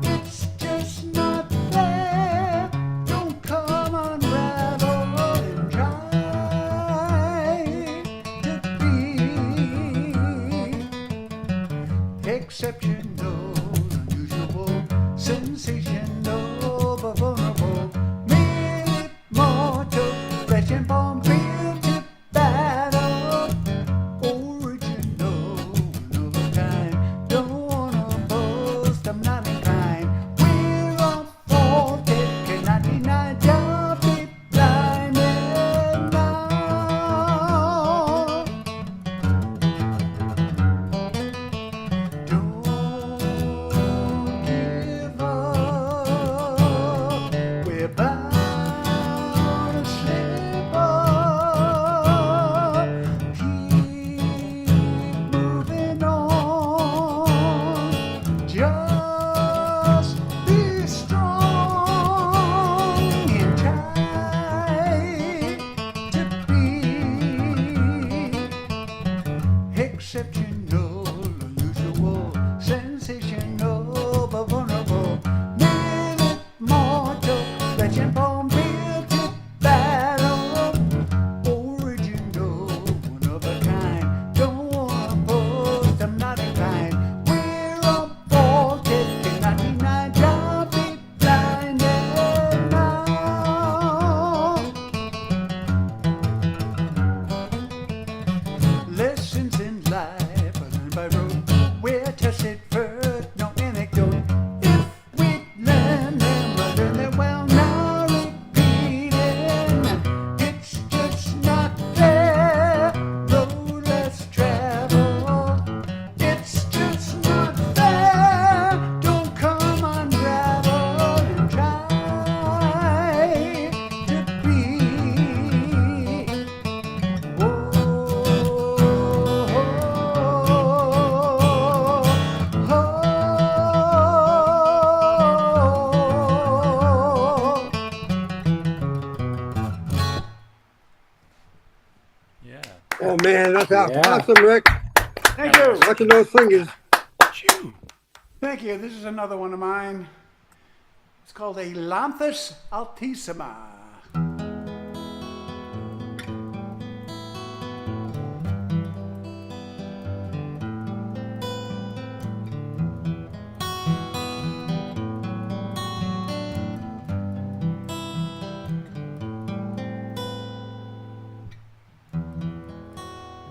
It's just not fair. Don't come unravel and try to be exceptional, unusual, sensational, but vulnerable. Merely mortal, flesh and bone, built to battle. Original, one of a kind. Don't wanna boast, I'm not inclined. We're unfaulted, cannot deny. Don't be blinded now. Don't give up. We're bound to slip up. Keep moving on. Just be strong and try to be exceptional, unusual, sensational, but vulnerable. Merely mortal, flesh and bone, built to battle. Original, one of a kind. Don't wanna boast, I'm not inclined. We're unfaulted, cannot deny. Don't be blinded now. Lessons in life Yeah, Yeah. awesome, Rick. Thank you. Watching those fingers. Phew. Thank you. This is another one of mine. It's called a Lanthus altissima.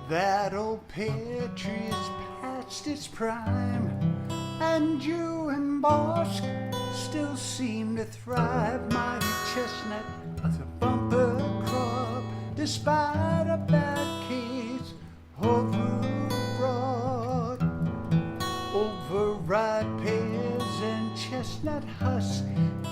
That old pear tree's past its prime, and you and Bosk still seem to thrive. Mighty chestnut as a bumper crop, despite a bad case of root rot. Overripe pears and chestnut husk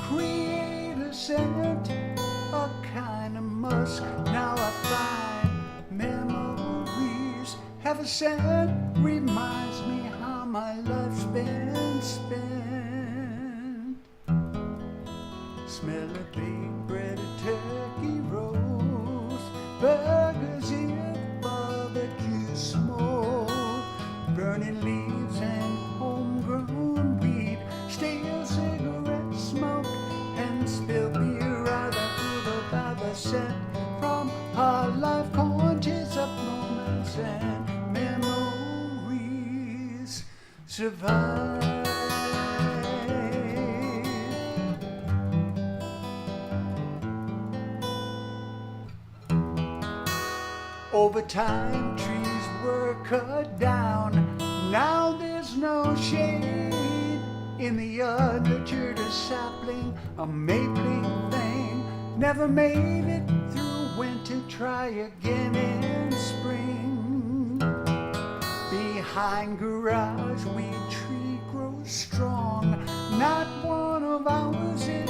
create a scent, a kind of musk. Now I find memories have a scent, reminds me how my life's been spent. Smell of baked bread, a turkey roast, burgers in barbecue smoke, burning leaves and homegrown weed, stale cigarette smoke, and spilled beer out of by the scent from our life conches of moments and memories survive. Over time, trees were cut down. Now there's no shade in the yard. Nurtured a sapling, a mapling thing. Never made it through winter. Try again in spring. Behind garage, weed tree grows strong. Not one of ours, it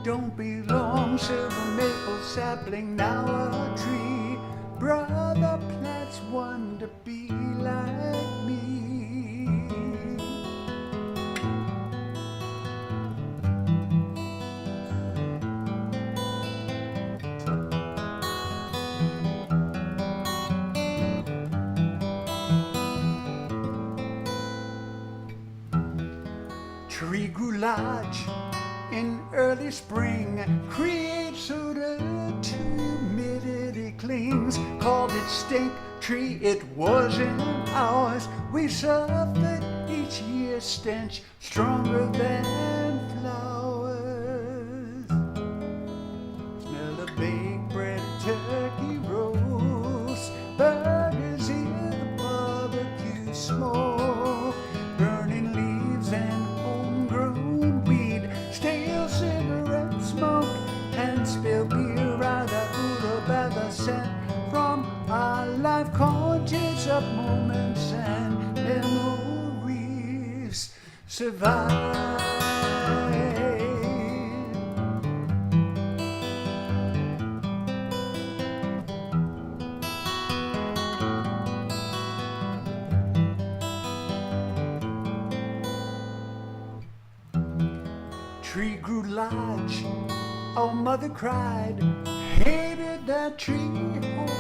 don't belong. Silver maple sapling, now a tree. Brother plants one to be like me. Tree grew large in early spring, creates so the humidity clings. Called it stink tree, it wasn't ours. We suffered each year stench stronger than flowers. Smell of baked bread, turkey roast, burgers in the barbecue smoke, burning leaves and homegrown weed, stale cigarette smoke, and spilled beer out of cooler by the scent from our life conches of moments and memories survive. Tree grew large, our mother cried, hated that tree, hoped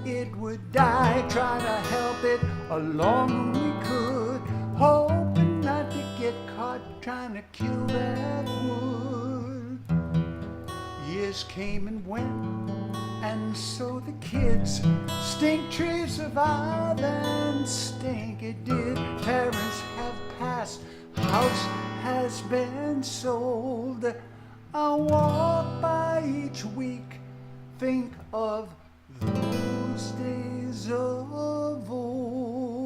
it would die. Tried to help it along we could, hoping not to get caught trying to kill that wood. Years came and went, and so the kids. Stink tree survived and stink it did. Parents have passed, house has been sold. I walk by each week, think of those days of old.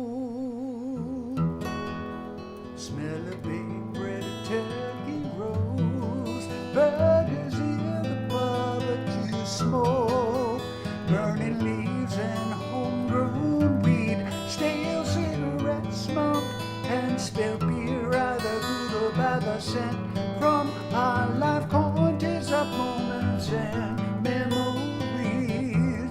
Smell of baked bread, turkey roast, burgers in the barbecue smoke, burning leaves and homegrown weed, stale cigarette smoke, and spilled beer out of cooler by the scent from our life conches of moments and memories.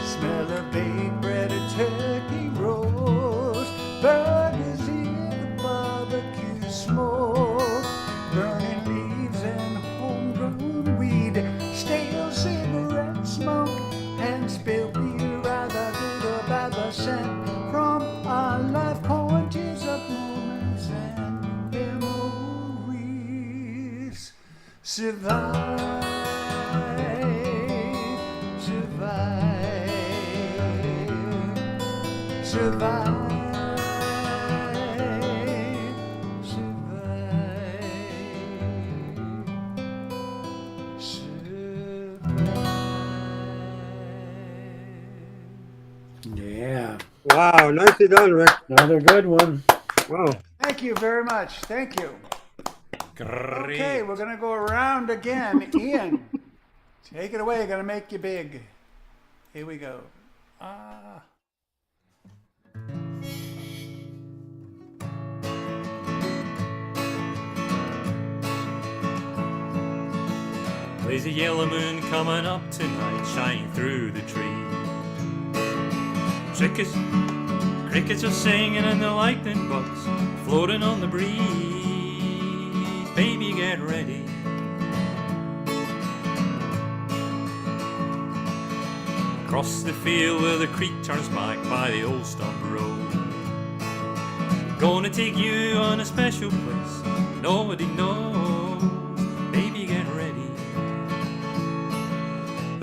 Smell of baked bread, a turkey roast, burgers in the barbecue smoke, burning leaves and homegrown weed, stale cigarette smoke, and spilled beer out of cooler by sent from our life poem, tears of moments and memories. Survive, survive, survive. Yeah. Wow, nicely done, Rick. Another good one. Wow. Thank you very much. Thank you. Great. Okay, we're gonna go around again. Ian, take it away. Gonna make you big. Here we go. There's a yellow moon coming up tonight, shining through the tree. Crickets are singing and the lightning bugs floating on the breeze. Baby, get ready. Across the field where the creek turns back by the old stump road. Gonna take you on a special place nobody knows. Baby, get ready.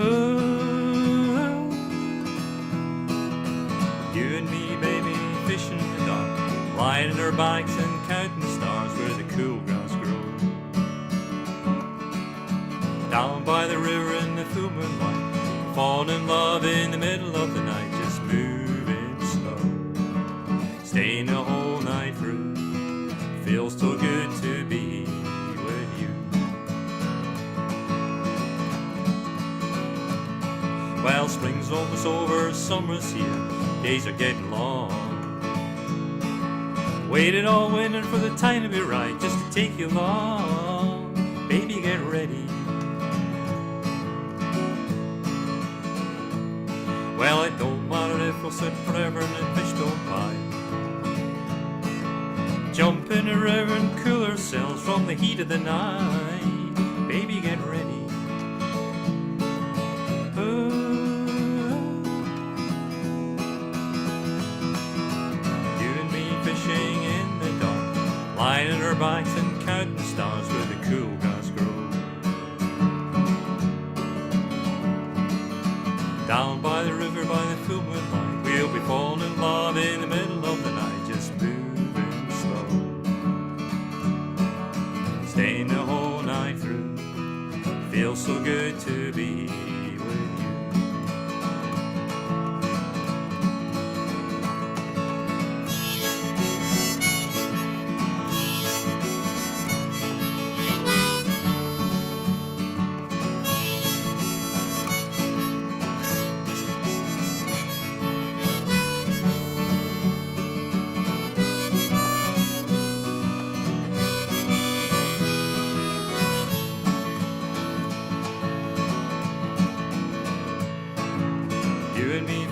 Ooh, you and me, baby, fishing in the dark, lying in our bikes and counting stars where the cool grass grows. Down by the river in the full moonlight, falling in love in the middle of the night, just moving slow, staying the whole night through. Feels so good to be with you. Well, spring's almost over, summer's here, days are getting long. Waited all winter for the time to be right, just to take you along. Baby, get ready. Well, it don't matter if we'll sit forever and the fish don't bite. Jump in the river and cool ourselves from the heat of the night. Baby, get ready. Fishing in the dark, lying in our bikes and counting stars where the cool grass grows. Down by the river by the full moonlight, we'll be falling in love in the middle of the night, just moving slow, staying the whole night through. Feels so good to be with you.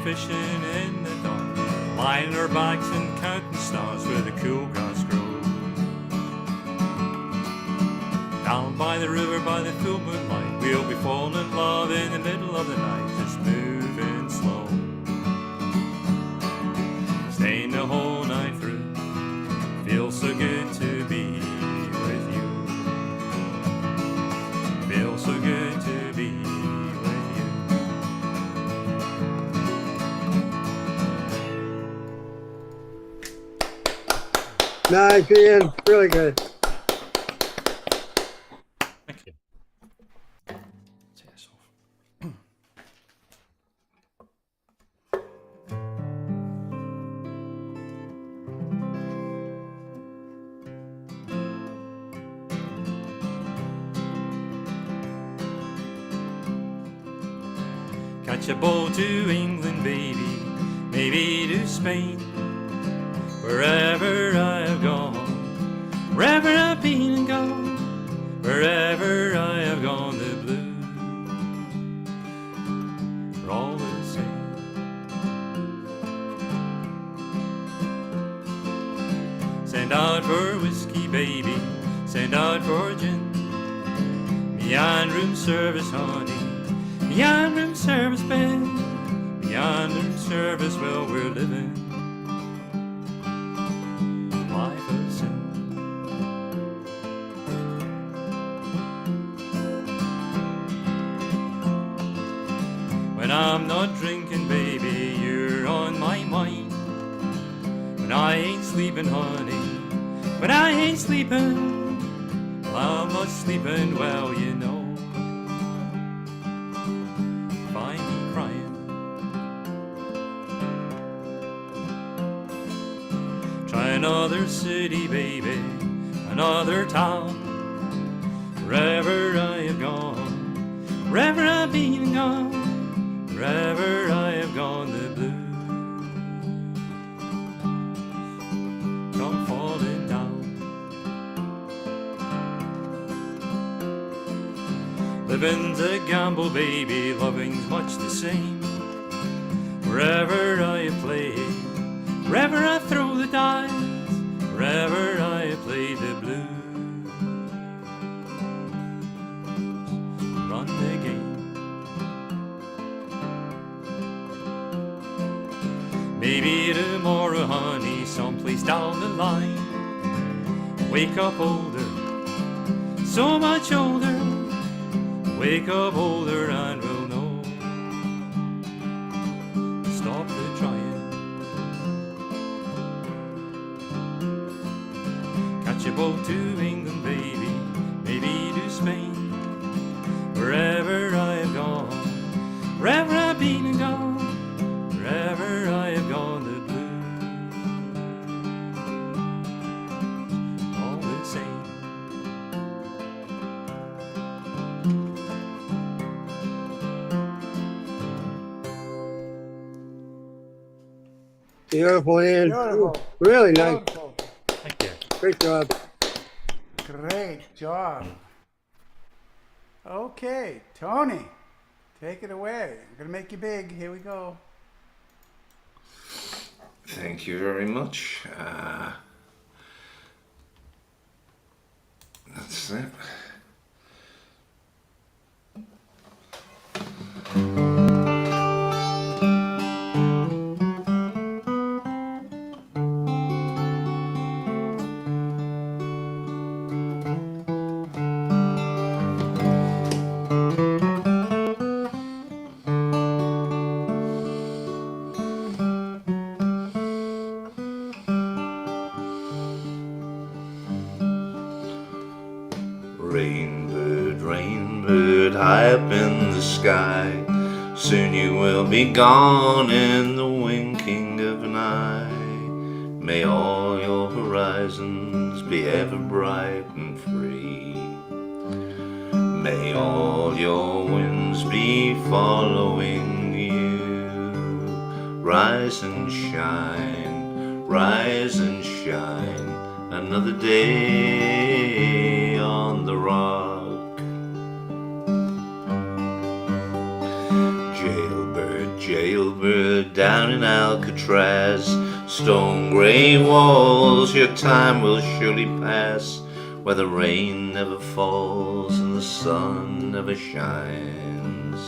Fishing in the dark, lying in our bikes and counting stars where the cool grass grows. Down by the river by the full moonlight, we'll be falling in love in the middle of the night, just moving slow, staying the whole night through. Feels so good to be with you. Feels so good to be with you. Nice, Ian. Really good. Thank you. Catch a boat to England, baby, maybe to Spain. Wherever I have gone, wherever I've been and gone, wherever I have gone, the blues are all the same. Send out for whiskey, baby, send out for gin. Me on room service, honey, me on room service, babe, me yonder service while we're living life of sin. When I'm not drinking, baby, you're on my mind. When I ain't sleeping, honey, when I ain't sleeping, well, I'm not sleeping well, you know. Find me crying, try another city, baby, another town. Wherever I have gone, wherever I've been and gone, wherever I have gone, the blues come falling down. Living's a gamble, baby, loving's much the same. Wherever I have played, wherever I throw the dice, wherever I have played the blues, run the game. Maybe tomorrow, honey, someplace down the line, wake up older, so much older. Wake up older and we'll know. Stop the trying. Catch a boat to England, baby, maybe to Spain. Wherever I have gone, wherever I've been and gone, wherever I have gone, the blues all the same. Beautiful, Ian. Beautiful. Really nice. Beautiful. Thank you. Great job. Great job. Okay, Tony, take it away. I'm going to make you big. Here we go. Thank you very much. That's it. Rainbird, rainbird, high up in the sky, soon you will be gone in the winking of an eye. May all your horizons be ever bright and free. May all your winds be following you. Rise and shine, rise and shine, another day on the rock. Jailbird, jailbird, down in Alcatraz, stone gray walls, your time will surely pass, where the rain never falls and the sun never shines.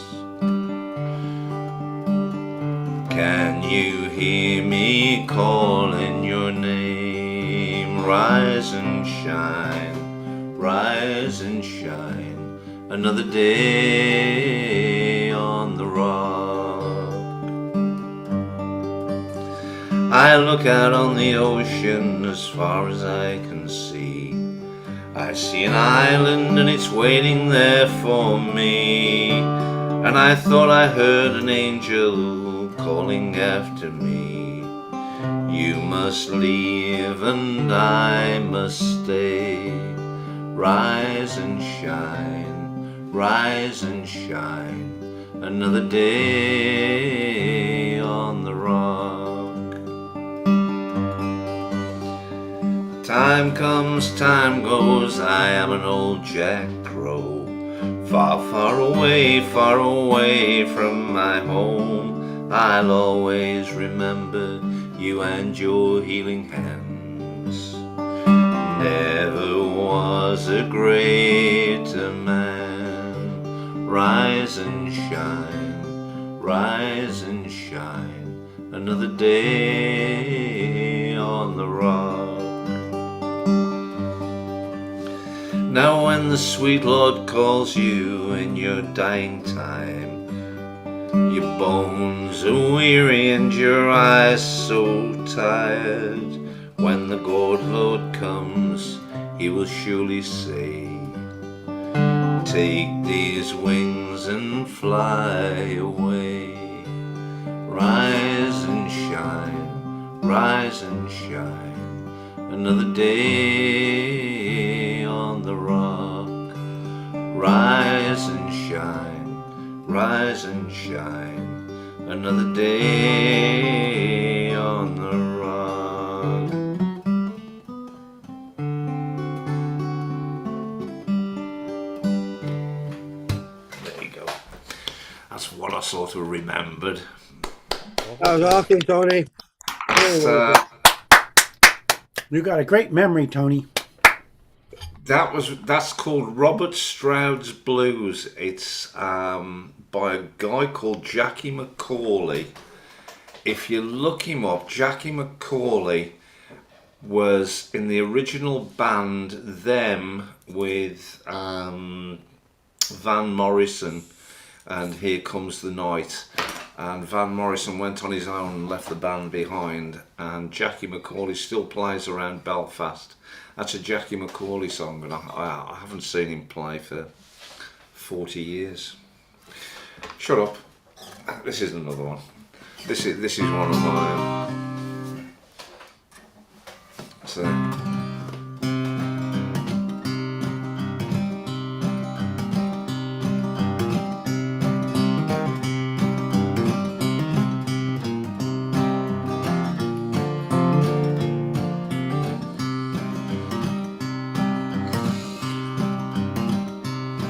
Can you hear me calling your name? Rise and shine, rise and shine, another day on the rock. I look out on the ocean as far as I can see. I see an island and it's waiting there for me. And I thought I heard an angel calling after me. You must leave and I must stay. Rise and shine, rise and shine, another day on the rock. Time comes, time goes, I am an old Jack Crow, far, far away from my home. I'll always remember you and your healing hands. Never was a greater man. Rise and shine, rise and shine. Another day on the rock. Now when the sweet Lord calls you in your dying time, your bones are weary and your eyes so tired, when the good Lord comes, he will surely say, take these wings and fly away. Rise and shine, rise and shine. Another day on the rock. Rise and shine, rise and shine. Another day on the rock. There you go. That's what I sort of remembered. That was awesome, Tony. So, You got a great memory, Tony. that's called Robert Stroud's Blues. It's by a guy called Jackie McCauley. If you look him up, Jackie McCauley was in the original band Them with Van Morrison and Here Comes the Night. And Van Morrison went on his own and left the band behind, and Jackie McCauley still plays around Belfast. That's a Jackie McCauley song, and I haven't seen him play for 40 years. Shut up. This is another one. This is one of mine. So.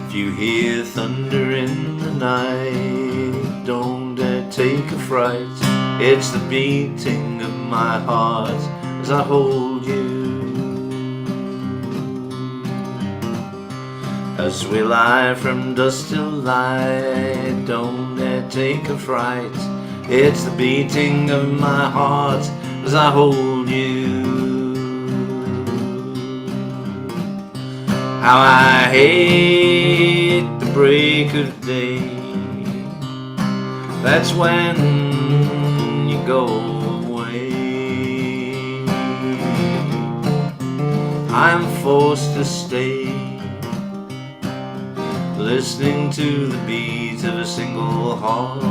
If you hear thunder in the night, don't dare take a fright. It's the beating of my heart as I hold you. As we lie from dusk till light, don't dare take a fright. It's the beating of my heart as I hold you. How I hate the break of day. That's when you go away. I'm forced to stay, listening to the beat of a single heart.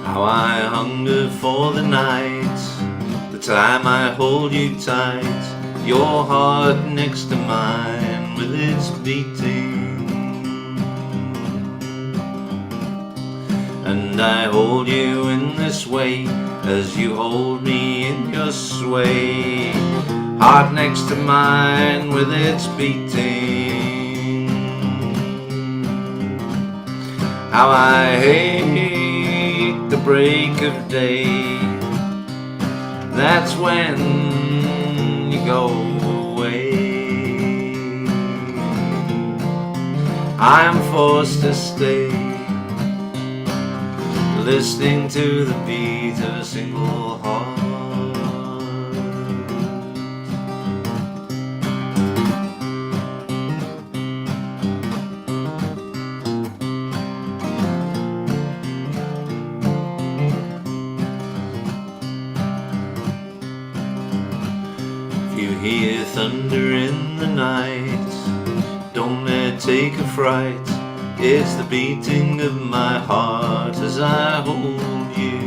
How I hunger for the night, the time I hold you tight, your heart next to mine with its beating. And I hold you in this way as you hold me in your sway, heart next to mine with its beating. How I hate the break of day. That's when you go away. I'm forced to stay, listening to the beat of a single heart. You hear thunder in the night, don't let it take a fright. It's the beating of my heart as I hold you.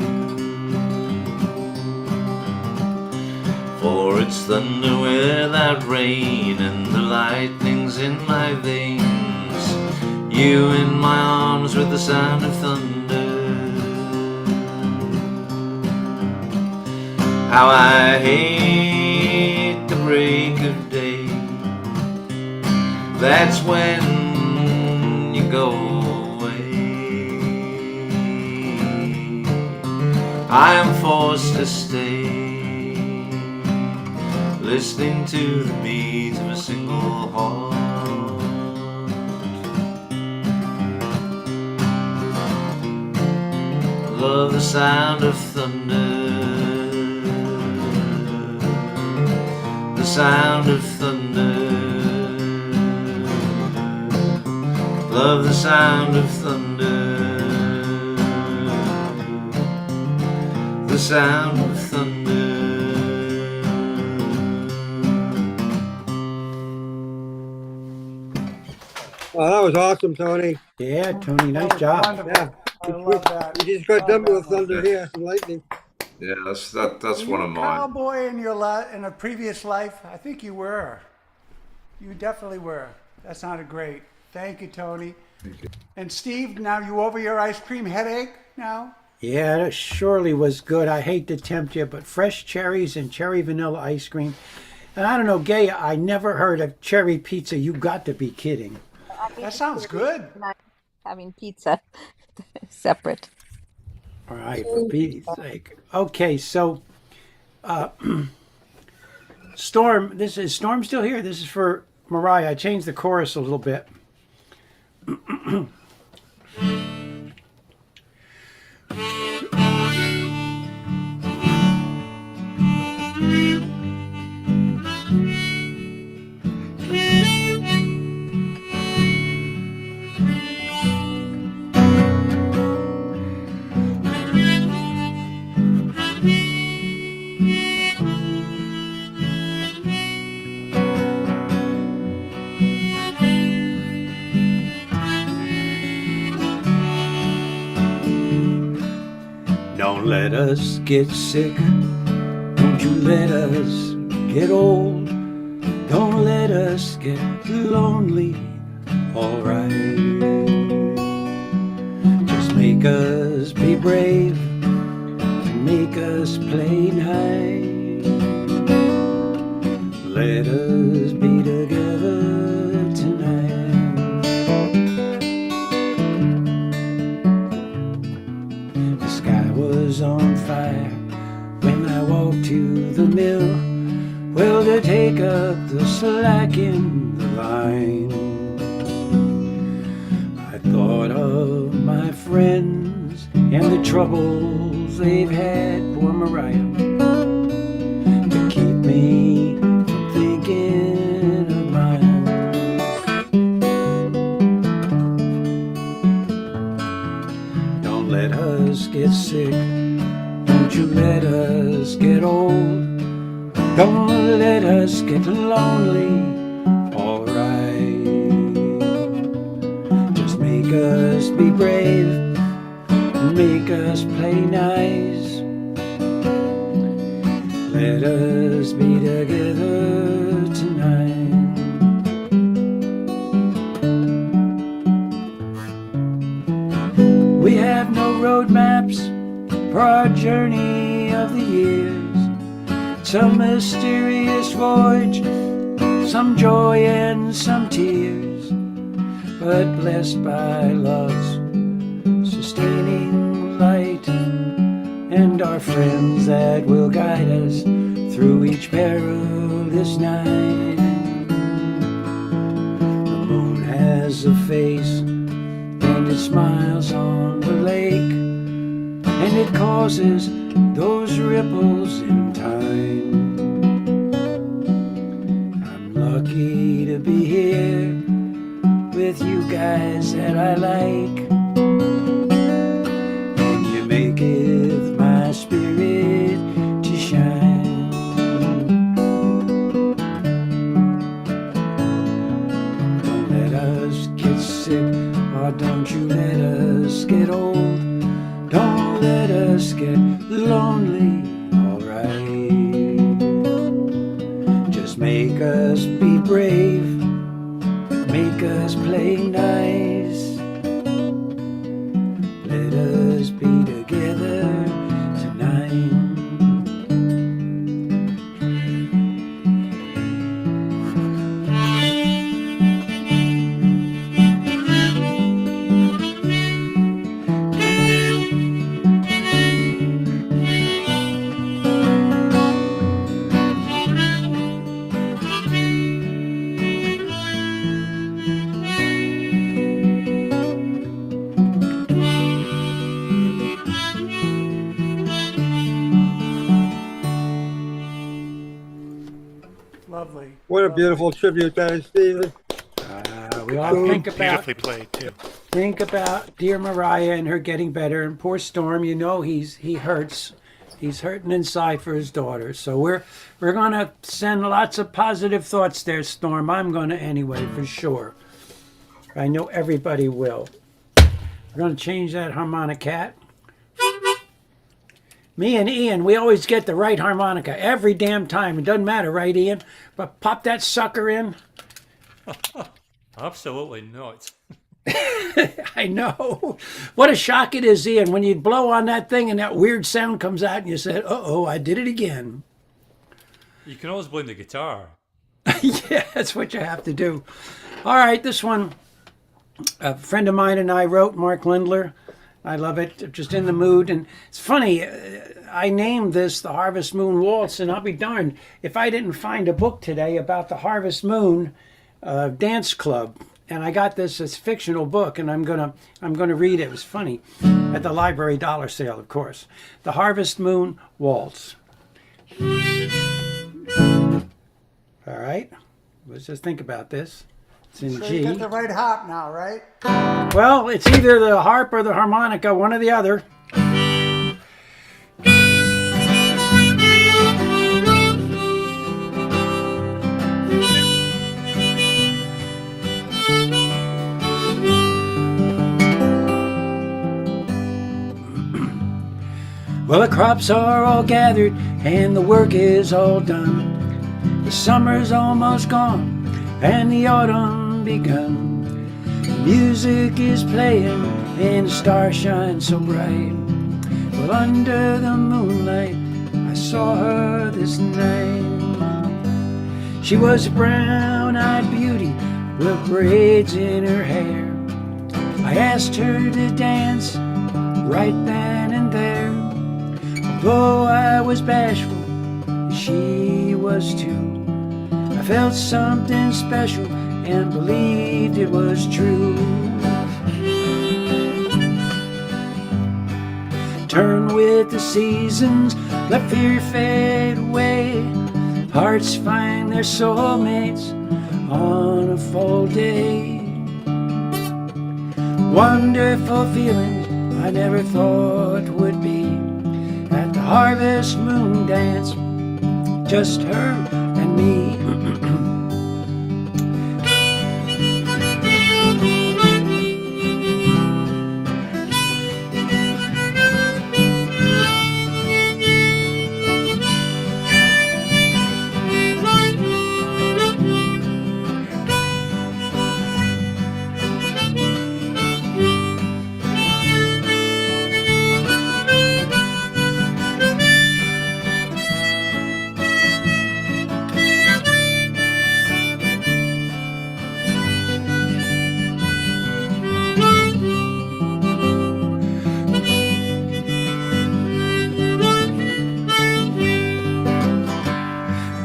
For it's thunder without rain and the lightning's in my veins, you in my arms with the sound of thunder. How I hate the break of day. That's when you go away. I am forced to stay, listening to the beats of a single heart. Love the sound of thunder, the sound of thunder. Love the sound of thunder, the sound of thunder. Oh, that was awesome, Tony. Yeah, Tony, nice job. Wonderful. Yeah. I love that. You just got Love done that with one. thunder here, some lightning. Yeah, that's Were one you of a mine. cowboy in your in a previous life? I think you were. You definitely were. That sounded great. Thank you, Tony. Thank you. And Steve, now you over your ice cream headache now? Yeah, that surely was good. I hate to tempt you, but fresh cherries and cherry vanilla ice cream. And I don't know, Gay, I never heard of cherry pizza. You got to be kidding. That sounds good. Not having pizza separate. All right, for Pete's sake. Okay, so Storm, is Storm still here? This is for Mariah. I changed the chorus a little bit. Don't let us get sick. Don't you let us get old. Don't let us get lonely. Alright. Just make us be brave and make us play nice. Let us be together tonight. The sky was on fire when I walked to the mill. Well, to take up the slack in the line. I thought of my friends and the troubles they've had, poor Mariah, to keep me from thinking of mine. Don't let us get sick. Don't you let us get old. Don't let us get lonely. Alright. Just make us be brave and make us play nice. Let us be together tonight. We have no road maps for our journey of the years. Some mysterious voyage, some joy and some tears, but blessed by love's sustaining light, and our friends that will guide us through each perilous night. The moon has a face, and it smiles on the lake, and it causes those ripples in time. I'm lucky to be here with you guys that I like, and you make it my spirit to shine. Don't let us get sick, or don't you let us get old. Don't let us get lonely, alright. Just make us be brave, make us play nice. Let us be together tonight. lovely. What a Lovely. beautiful tribute that is, Stephen. We all think about Beautifully played too. dear Mariah and her getting better, and poor Storm. You know he hurts. He's hurting inside for his daughter. So we're gonna send lots of positive thoughts there, Storm. I'm gonna anyway, for sure. I know everybody will. We're gonna change that harmonica. Me and Ian, we always get the right harmonica every damn time. It doesn't matter, right, Ian? But pop that sucker in. Absolutely not. I know. What a shock it is, Ian, when you blow on that thing and that weird sound comes out and you said, uh-oh, I did it again. You can always blame the guitar. Yeah, that's what you have to do. All right, this one, a friend of mine and I wrote, Mark Lindler. I love it, just in the mood. And it's funny, I named this the Harvest Moon Waltz, and I'll be darned if I didn't find a book today about the Harvest Moon dance club. And I got this as fictional book, and I'm gonna read it. It was funny, at the library dollar sale, of course. The Harvest Moon Waltz. All right, let's just think about this. It's in So G. you got the right hop now, right? Well, it's either the harp or the harmonica, one or the other. Well, the crops are all gathered and the work is all done. The summer's almost gone and the autumn begun. The music is playing and the stars shine so bright. Well, under the moonlight, I saw her this night. She was a brown-eyed beauty with braids in her hair. I asked her to dance right then and there. Although I was bashful, she was too. I felt something special and believed it was true. Turn with the seasons, let fear fade away. Hearts find their soulmates on a fall day. Wonderful feelings I never thought would be at the Harvest Moon dance, just her and me.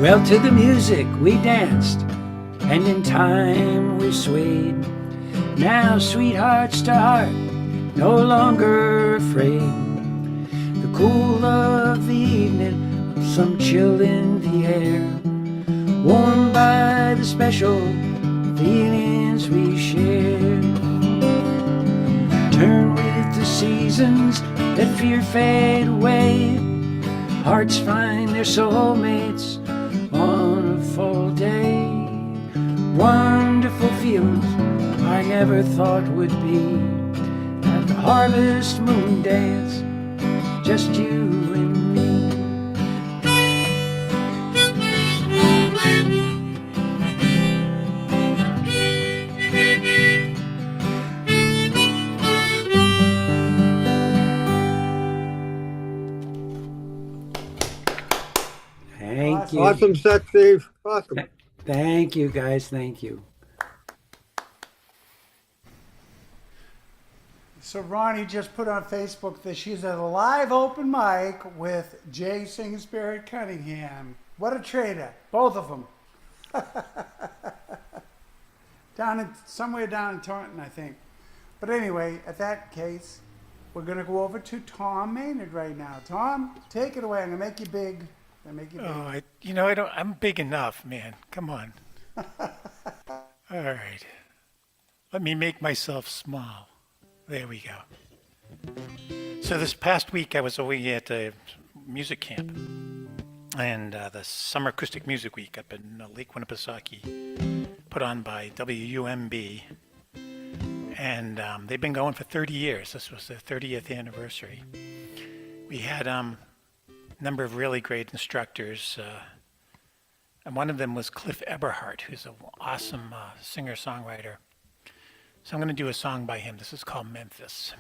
Well, to the music we danced, and in time we swayed. Now, sweethearts to heart, no longer afraid. The cool of the evening, some chill in the air, warmed by the special feelings we shared. Turn with the seasons, let fear fade away. Hearts find their soulmates on a fall day. Wonderful feelings I never thought would be at the Harvest Moon dance, just you and me. Thank you. Awesome set, Steve. Awesome. Thank you, guys. Thank you. So Ronnie just put on Facebook that she's at a live open mic with Jay Sing Spirit Cunningham. What a traitor, both of them. Somewhere down in Taunton, I think. But anyway, at that case, we're going to go over to Tom Maynard right now. Tom, take it away. I'm going to make you big, I make you Oh, big. I don't. I'm big enough, man. Come on. All right. Let me make myself small. There we go. So this past week I was away at a music camp, and the Summer Acoustic Music Week up in Lake Winnipesaukee, put on by WUMB, and they've been going for 30 years. This was their 30th anniversary. We had a number of really great instructors, and one of them was Cliff Eberhardt, who's an awesome singer-songwriter. So I'm going to do a song by him. This is called Memphis.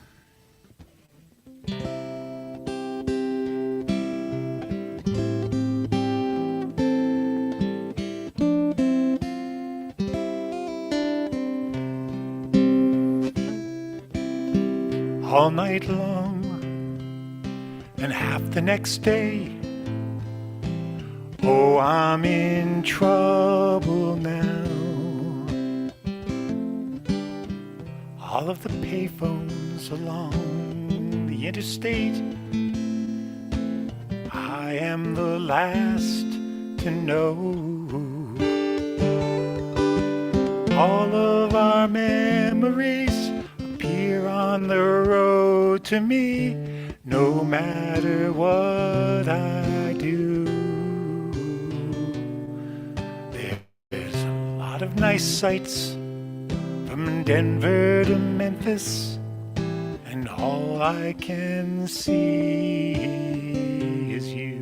All night long and half the next day, oh, I'm in trouble now. All of the payphones along the interstate, I am the last to know. All of our memories appear on the road to me, no matter what I do. There's a lot of nice sights from Denver to Memphis, and all I can see is you.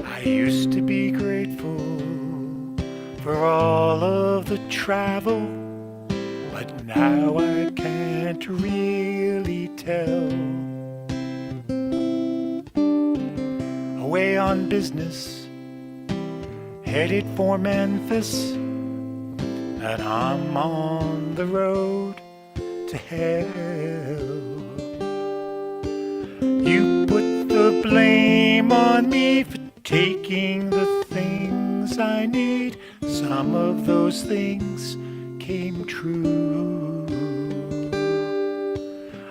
I used to be grateful for all of the travel, but now I can't really tell. Away on business, headed for Memphis, and I'm on the road to hell. You put the blame on me for taking the things I need. Some of those things came true.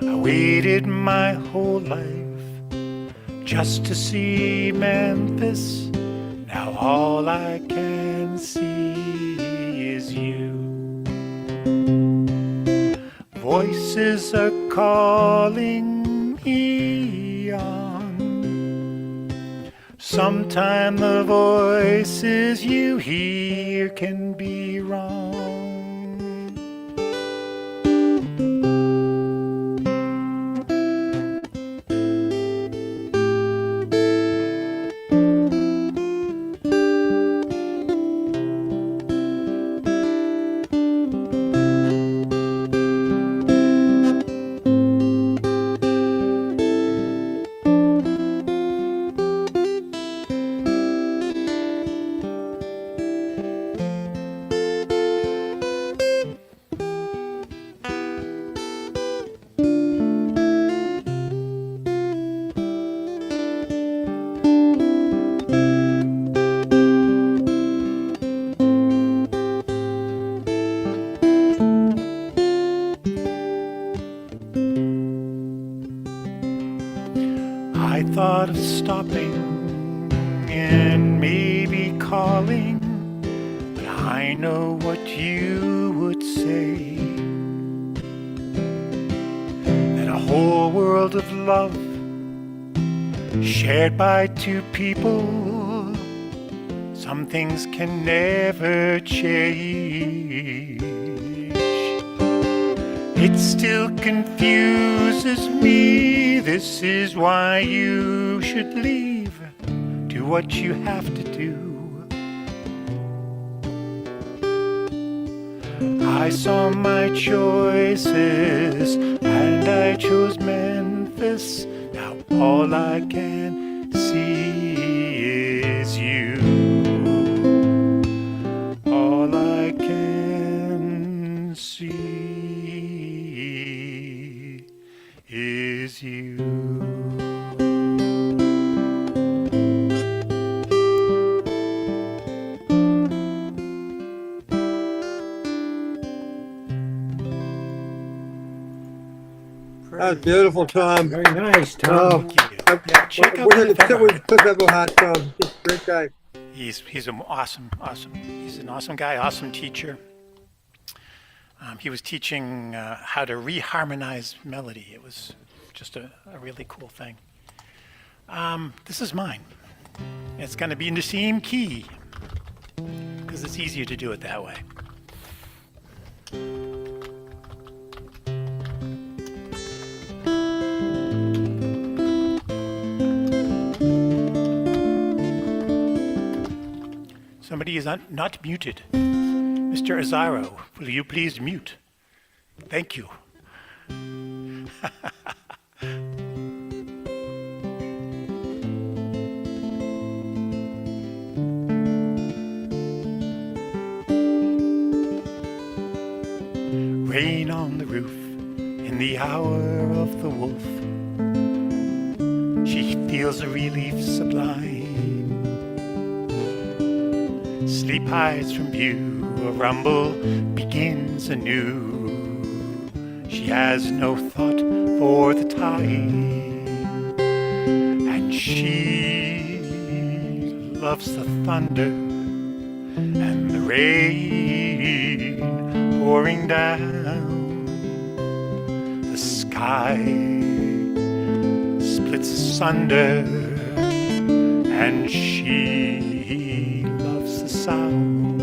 I waited my whole life just to see Memphis. Now all I can see is you. Voices are calling me on. Sometime the voices you hear can be wrong. I thought of stopping and maybe calling, but I know what you would say. That a whole world of love shared by two people, some things can never change. It still confuses me. This is why you should leave. Do what you have to do. I saw my choices and I chose Memphis. Now all I can see is you. All I can see is you. was beautiful, Tom. Very nice, Tom. Oh, Thank you. Yeah, check out we had to Cliff sit Everhart. with Cliff Everhart, Tom. He's a great guy. He's an awesome. He's an awesome guy, awesome teacher. He was teaching how to reharmonize melody. It was just a really cool thing. This is mine. It's going to be in the same key because it's easier to do it that way. Somebody is not muted. Mr. Azaro, will you please mute? Thank you. Rain on the roof in the hour of the wolf. She feels a relief sublime. Sleep hides from view, a rumble begins anew. She has no thought for the time, and she loves the thunder and the rain pouring down. The sky splits asunder, and she loves the sound.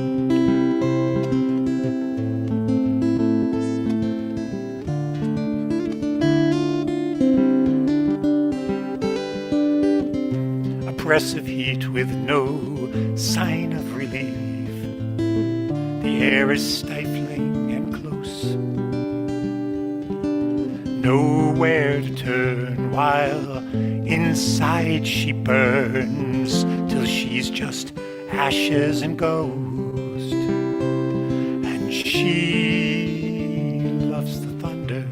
Oppressive heat with no sign of relief. The air is stifling and close. Nowhere to turn while inside she burns till she's just ashes and ghost. And she loves the thunder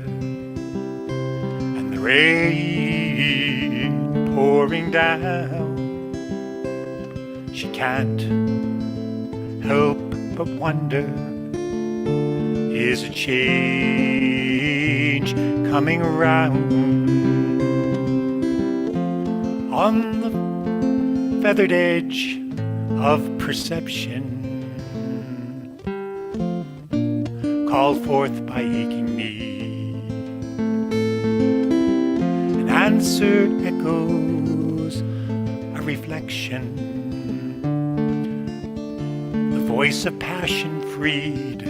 and the rain pouring down. She can't help but wonder, is a change coming around? On the feathered edge of perception, called forth by aching knee, an answer echoes a reflection, the voice of passion freed.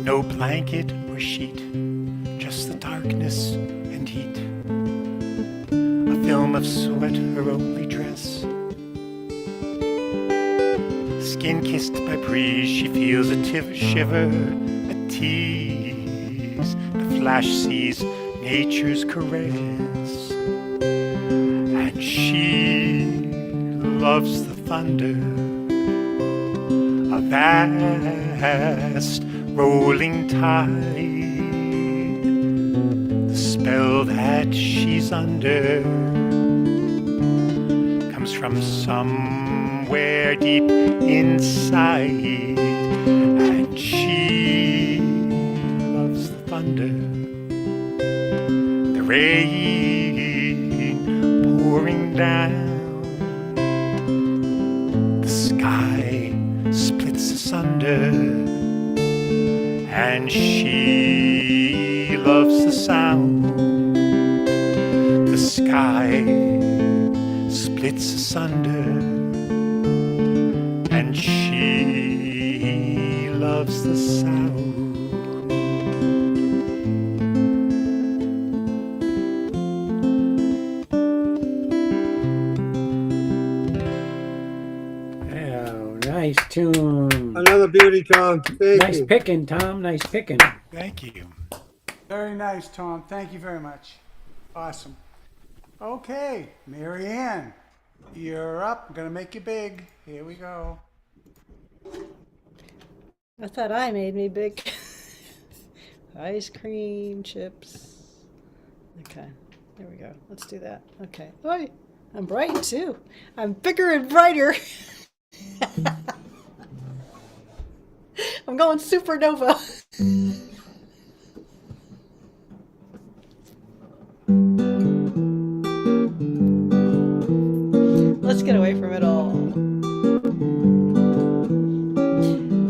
No blanket or sheet, just the darkness and heat. A film of sweat, her only dress. Skin kissed by breeze, she feels a shiver, a tease. The flash sees nature's caress, and she loves the thunder, a vast rolling tide, the spell that she's under comes from somewhere deep inside, and she loves the thunder, the rain pouring down, the sky splits asunder, and she loves the sound. The sky splits asunder, and she loves the sound. Oh, nice tune. Another beautiful pretty, Tom. Thank Nice you. picking, Tom. Nice picking. Thank you. Very nice, Tom. Thank you very much. Awesome. Okay, Mary Ann, you're up. I'm gonna make you big. Here we go. I thought I made me big. Ice cream, chips. Okay, there we go. Let's do that. Okay. Boy, I'm bright too. I'm bigger and brighter. I'm going supernova. Let's get away from it all.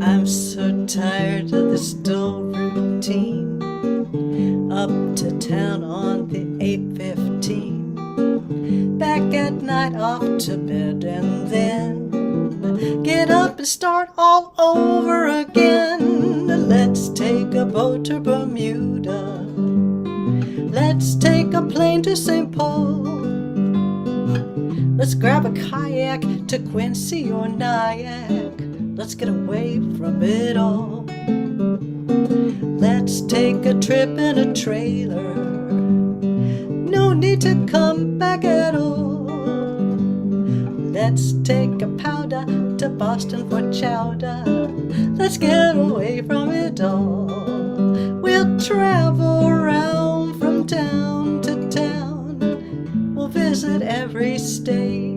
I'm so tired of this dull routine. Up to town on the 8:15. Back at night, off to bed, and then get up and start all over again. Let's take a boat to Bermuda. Let's take a plane to St. Paul. Let's grab a kayak to Quincy or Nyack. Let's get away from it all. Let's take a trip in a trailer. No need to come back at all. Let's take a powder to Boston for chowder. Let's get away from it all. We'll travel around from town to town. We'll visit every state.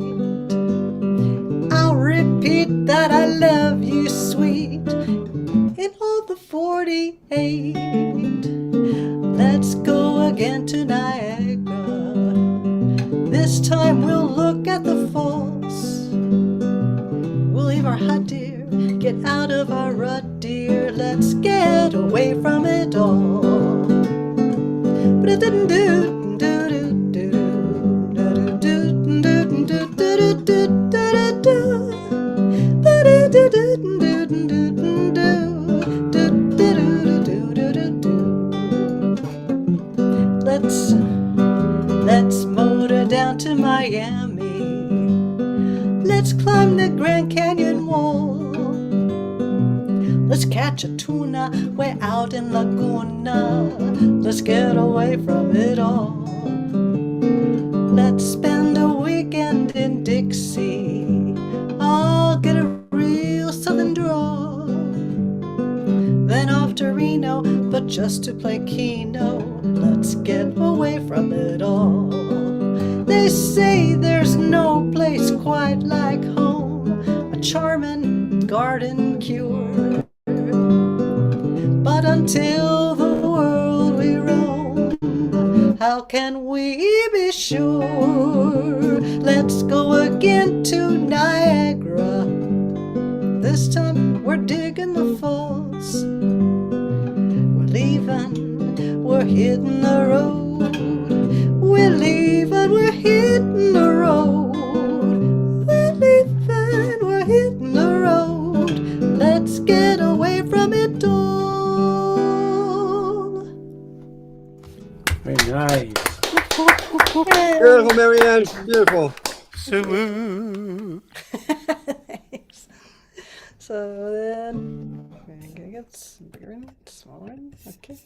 I'll repeat that I love you, sweet, in all the 48. Let's go again to Niagara. This time we'll look at the falls. We'll leave our hut, dear, get out of our rut, dear. Let's get away from it all. But it didn't do. Let's motor down to Miami. Let's climb the Grand Canyon wall. Let's catch a tuna way out in Laguna. Let's get away from it all. Let's spend a weekend in Dixie. I'll get a real southern drawl. Then off to Reno, but just to play Keno. Let's get away from it all. They say there's no place quite like home, a charming garden cure. But until the world we roam, how can we be sure? Let's go again to Niagara. This time we're digging the falls. We're leaving, we're hitting the road. We're leaving, we're hitting the road. We're leaving, we're hitting the road. Let's get away from it all. Very nice. Beautiful, Marianne. Beautiful. Salute. Thanks. So then, we're gonna get bigger and smaller. Okay.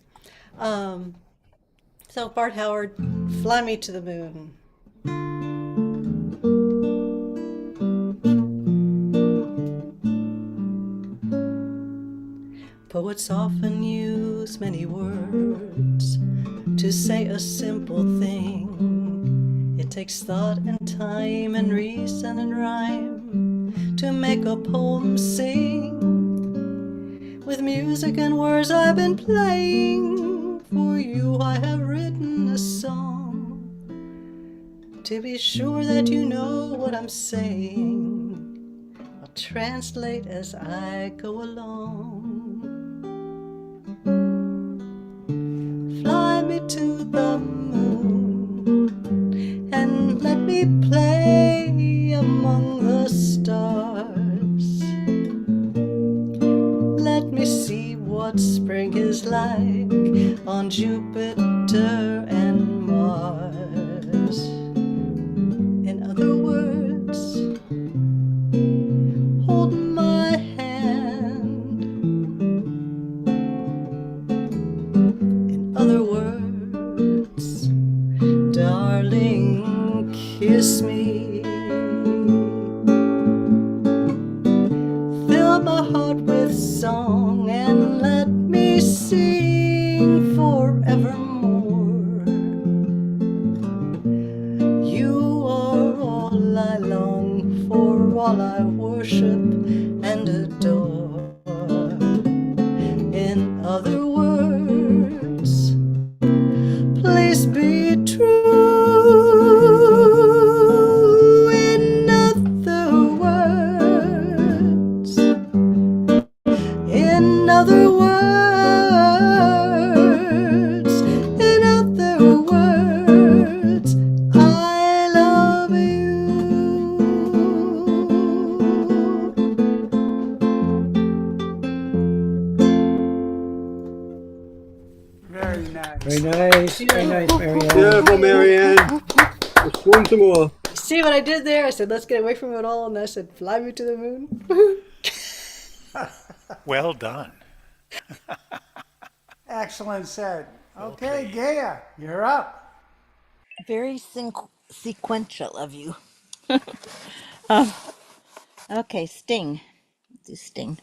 So Bart Howard, Fly Me to the Moon. Poets often use many words to say a simple thing. It takes thought and time and reason and rhyme to make a poem sing. With music and words I've been playing, for you I have written a song. To be sure that you know what I'm saying, I'll translate as I go along. Fly me to the moon and let me play among the stars. Let me see what spring is like on Jupiter and Mars. In other words, hold my hand kiss me. Fill my heart with song and let me sing forevermore. You are all I long for, all I worship and adore. In other words, please be true. In other words, in other words, in other words, I love you. Very nice. Very nice, very nice, Marianne. Beautiful, Marianne. Let's swim some more. See what I did there? I said, let's get away from it all, and I said, fly me to the moon. Well done. Excellent said. Okay, Gaia, you're up. Very sequential of you. Okay, Sting. Let's do Sting.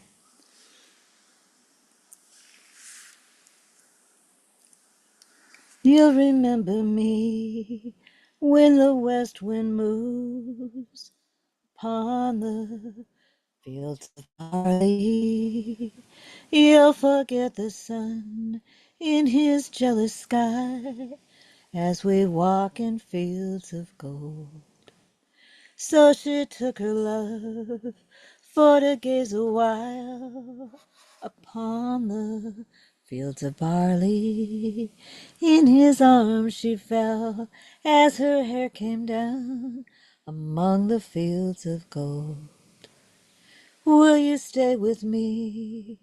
You'll remember me when the west wind moves upon the fields of barley. You'll forget the sun in his jealous sky as we walk in fields of gold. So she took her love for to gaze a while upon the fields of barley. In his arms she fell as her hair came down among the fields of gold. Will you stay with me?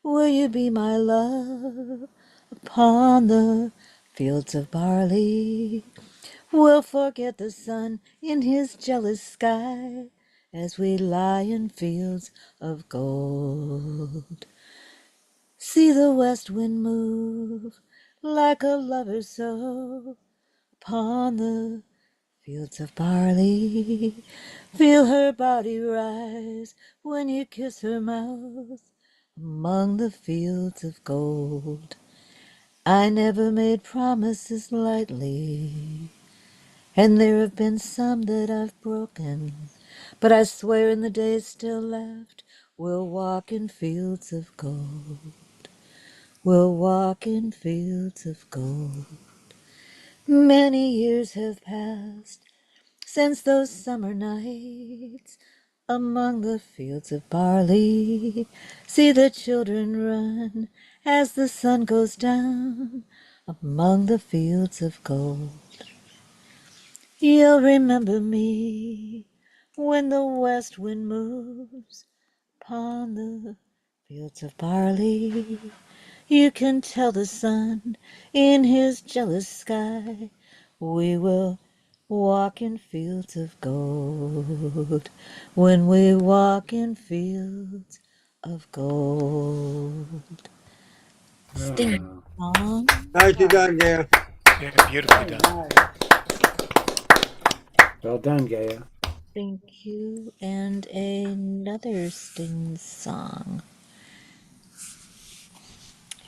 Will you be my love upon the fields of barley? We'll forget the sun in his jealous sky as we lie in fields of gold. See the west wind move like a lover so upon the fields of barley. Feel her body rise when you kiss her mouth among the fields of gold. I never made promises lightly, and there have been some that I've broken, but I swear in the days still left, we'll walk in fields of gold. We'll walk in fields of gold. Many years have passed since those summer nights among the fields of barley. See the children run as the sun goes down among the fields of gold. You'll remember me when the west wind moves upon the fields of barley. You can tell the sun in his jealous sky we will walk in fields of gold. When we walk in fields of gold. Sting song. Nicely done, Gail. Yeah, beautifully Very done. nice. Well done, Gaia. Thank you. And another Sting song.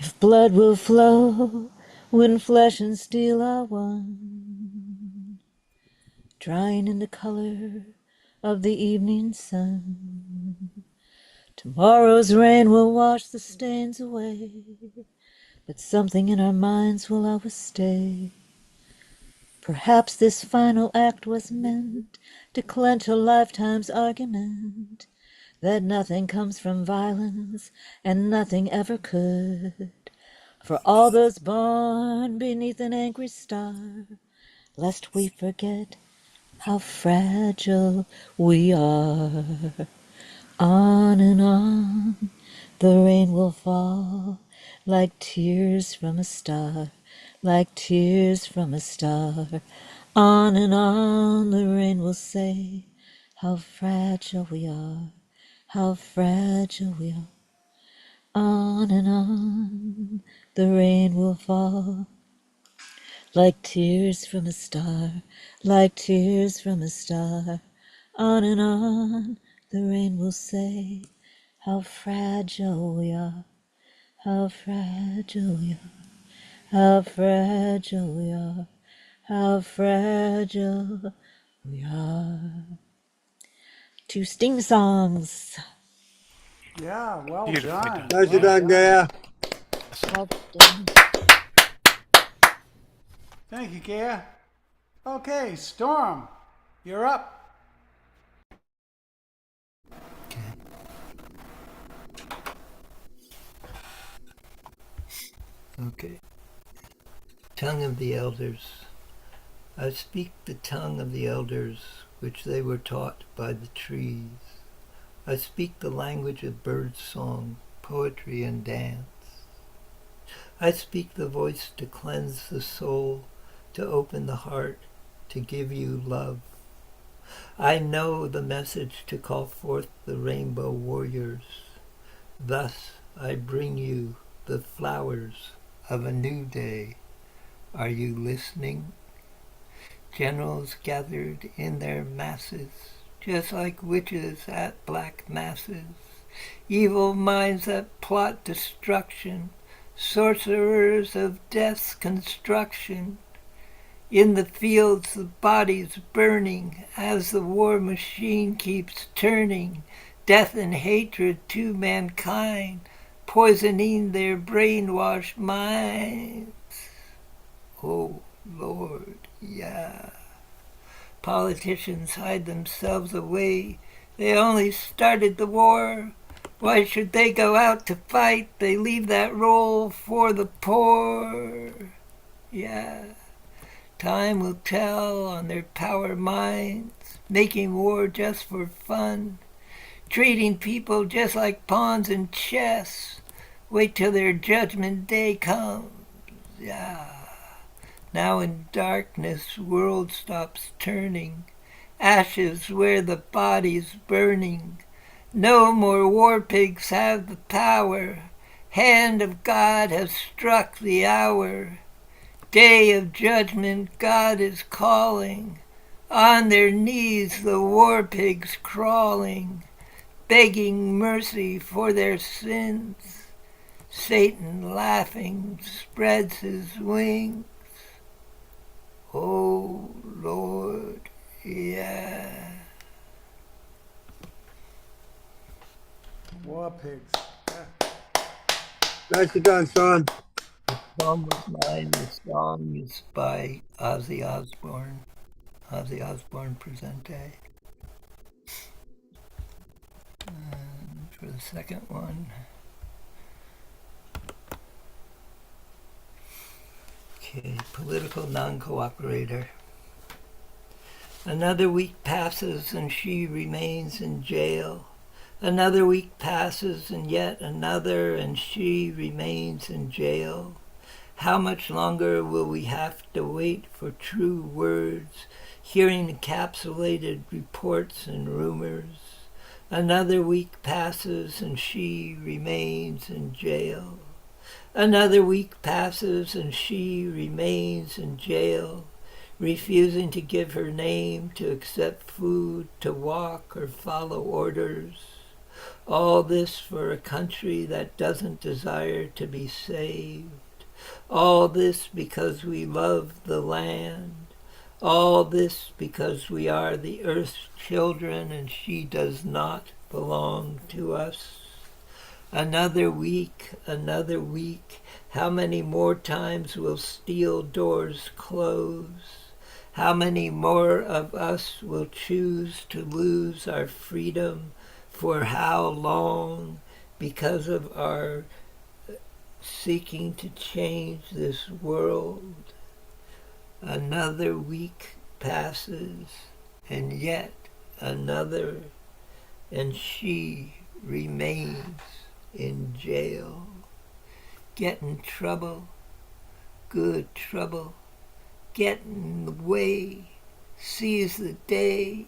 If blood will flow when flesh and steel are one, drying in the color of the evening sun, tomorrow's rain will wash the stains away, but something in our minds will always stay. Perhaps this final act was meant to clench a lifetime's argument, that nothing comes from violence and nothing ever could. For all those born beneath an angry star, lest we forget how fragile we are. On and on the rain will fall like tears from a star, like tears from a star. On and on the rain will say how fragile we are, how fragile we are. On and on the rain will fall like tears from a star, like tears from a star. On and on the rain will say, how fragile we are, how fragile we are, how fragile we are, how fragile we are. 2 sting songs. Yeah, well Beautifully done. done. Nicely Well done, done. Gaia. Well done. Thank you, Gaya. Okay, Storm, you're up. Okay. Tongue of the elders. I speak the tongue of the elders, which they were taught by the trees. I speak the language of bird song, poetry, and dance. I speak the voice to cleanse the soul, to open the heart, to give you love. I know the message to call forth the rainbow warriors. Thus I bring you the flowers of a new day. Are you listening? Generals gathered in their masses, just like witches at black masses. Evil minds that plot destruction, sorcerers of death's construction. In the fields the bodies burning as the war machine keeps turning. Death and hatred to mankind, poisoning their brainwashed minds. Oh Lord, yeah. Politicians hide themselves away. They only started the war. Why should they go out to fight? They leave that role for the poor. Yeah. Time will tell on their power minds, making war just for fun, treating people just like pawns in chess. Wait till their judgment day comes. Yeah. Now in darkness, world stops turning, ashes where the body's burning. No more war pigs have the power. Hand of God has struck the hour. Day of judgment, God is calling. On their knees, the war pigs crawling, begging mercy for their sins. Satan, laughing, spreads his wings. Oh, Lord, yeah. War pigs. Yeah. Nicely done, Sean. Song was mine. The song is by Ozzy Osbourne. Ozzy Osbourne Presente. And for the second one. Okay, political non-cooperator. Another week passes and she remains in jail. Another week passes and yet another and she remains in jail. How much longer will we have to wait for true words, hearing encapsulated reports and rumors? Another week passes and she remains in jail. Another week passes and she remains in jail, refusing to give her name, to accept food, to walk or follow orders. All this for a country that doesn't desire to be saved. All this because we love the land. All this because we are the earth's children and she does not belong to us. Another week, another week. How many more times will steel doors close? How many more of us will choose to lose our freedom? For how long? Because of our seeking to change this world. Another week passes, and yet another, and she remains in jail. Get in trouble, good trouble, get in the way, seize the day.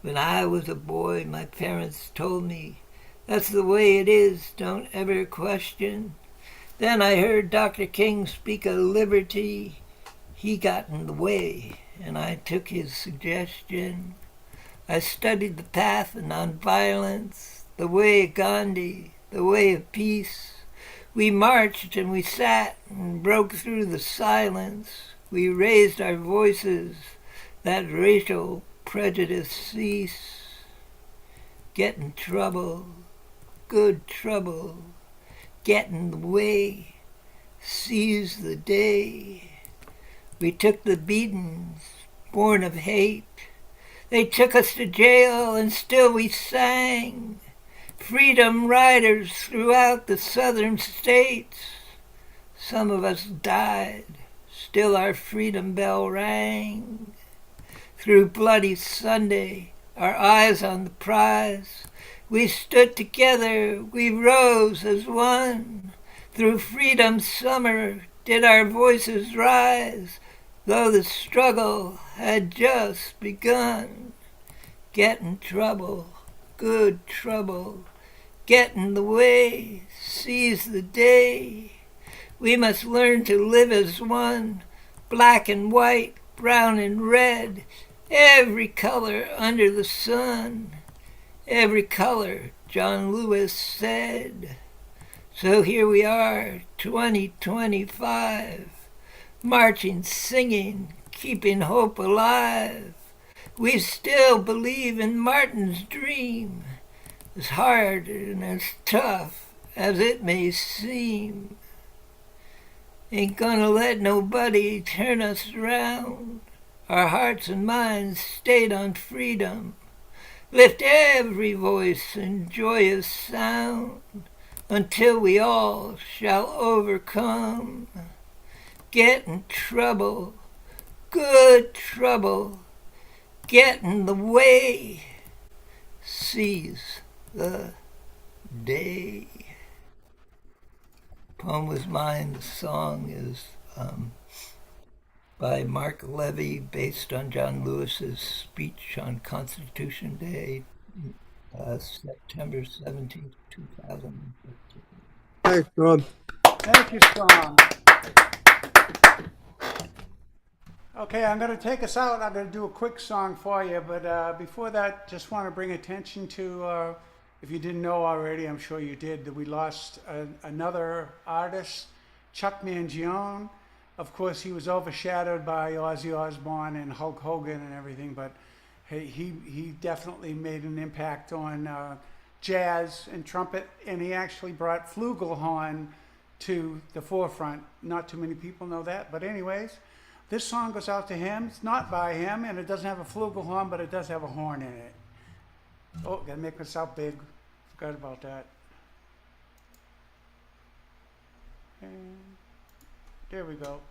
When I was a boy, my parents told me, that's the way it is, don't ever question. Then I heard Dr. King speak of liberty. he got in the way, and I took his suggestion. I studied the path of nonviolence, the way of Gandhi, the way of peace. We marched and we sat and broke through the silence. We raised our voices, that racial prejudice cease. Get in trouble, good trouble, get in the way, seize the day. We took the beatings, born of hate. They took us to jail and still we sang. Freedom riders throughout the southern states. Some of us died, still our freedom bell rang. Through bloody Sunday, our eyes on the prize, we stood together, we rose as one. Through freedom's summer did our voices rise, though the struggle had just begun. Get in trouble, good trouble, get in the way, seize the day. We must learn to live as one, black and white, brown and red, every color under the sun. Every color, John Lewis said. So here we are, 2025, marching, singing, keeping hope alive. We still believe in Martin's dream, as hard and as tough as it may seem. Ain't gonna let nobody turn us around. Our hearts and minds stayed on freedom. Lift every voice in joyous sound until we all shall overcome. Get in trouble, good trouble, get in the way, seize the day. Poem was mine. The song is by Mark Levy, based on John Lewis's speech on Constitution Day, September 17th, 2015. Thanks, Rob. Thank you, Sean. Okay, I'm going to take us out. I'm going to do a quick song for you, but before that, just want to bring attention to, if you didn't know already, I'm sure you did, that we lost another artist, Chuck Mangione. Of course, he was overshadowed by Ozzy Osbourne and Hulk Hogan and everything, but he definitely made an impact on jazz and trumpet, and he actually brought flugelhorn to the forefront. Not too many people know that, but anyways, this song goes out to him. It's not by him, and it doesn't have a flugelhorn, but it does have a horn in it. Oh, gotta make myself big. Forgot about that. And there we go.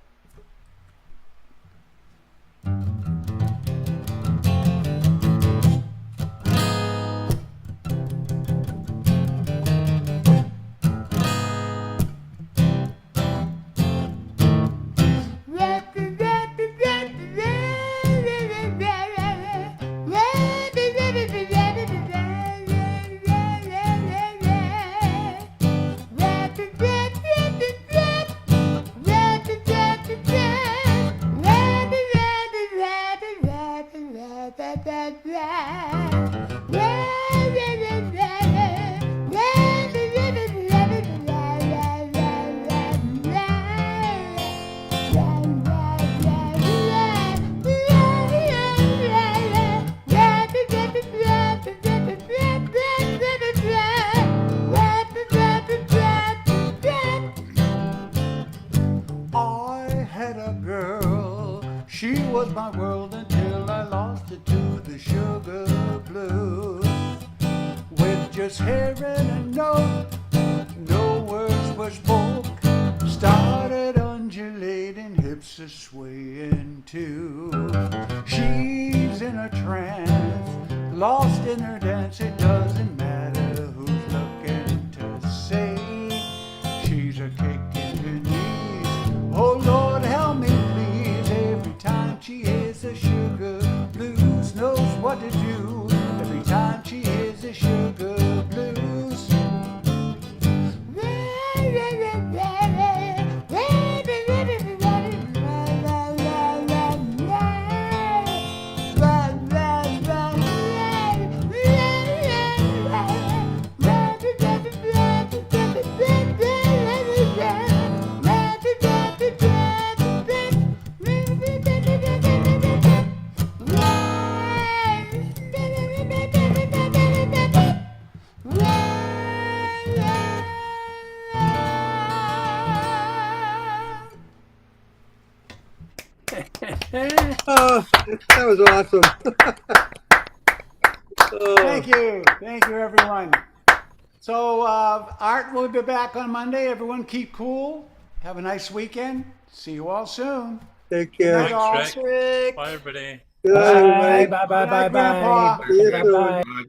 She was my world until I lost it to the sugar blues. With just hair and a note, no words were spoke. Started undulating, hips are swaying too. She's in a trance, lost in her dance. It doesn't matter who's looking to say she's a kick in her knees. Oh Lord, help me please. Every time she hears the sugar blues, knows what to do. Every time she hears the sugar blues. Oh, that was awesome. Oh, Thank you, everyone. So Art will be back on Monday. Everyone keep cool. Have a nice weekend. See you all soon. take Good night, care. all. Thanks, Rick. Rick. Bye, everybody. Good night, Bye, everybody. bye, bye, Good night, bye, bye. Grandpa. See you Bye, soon. bye.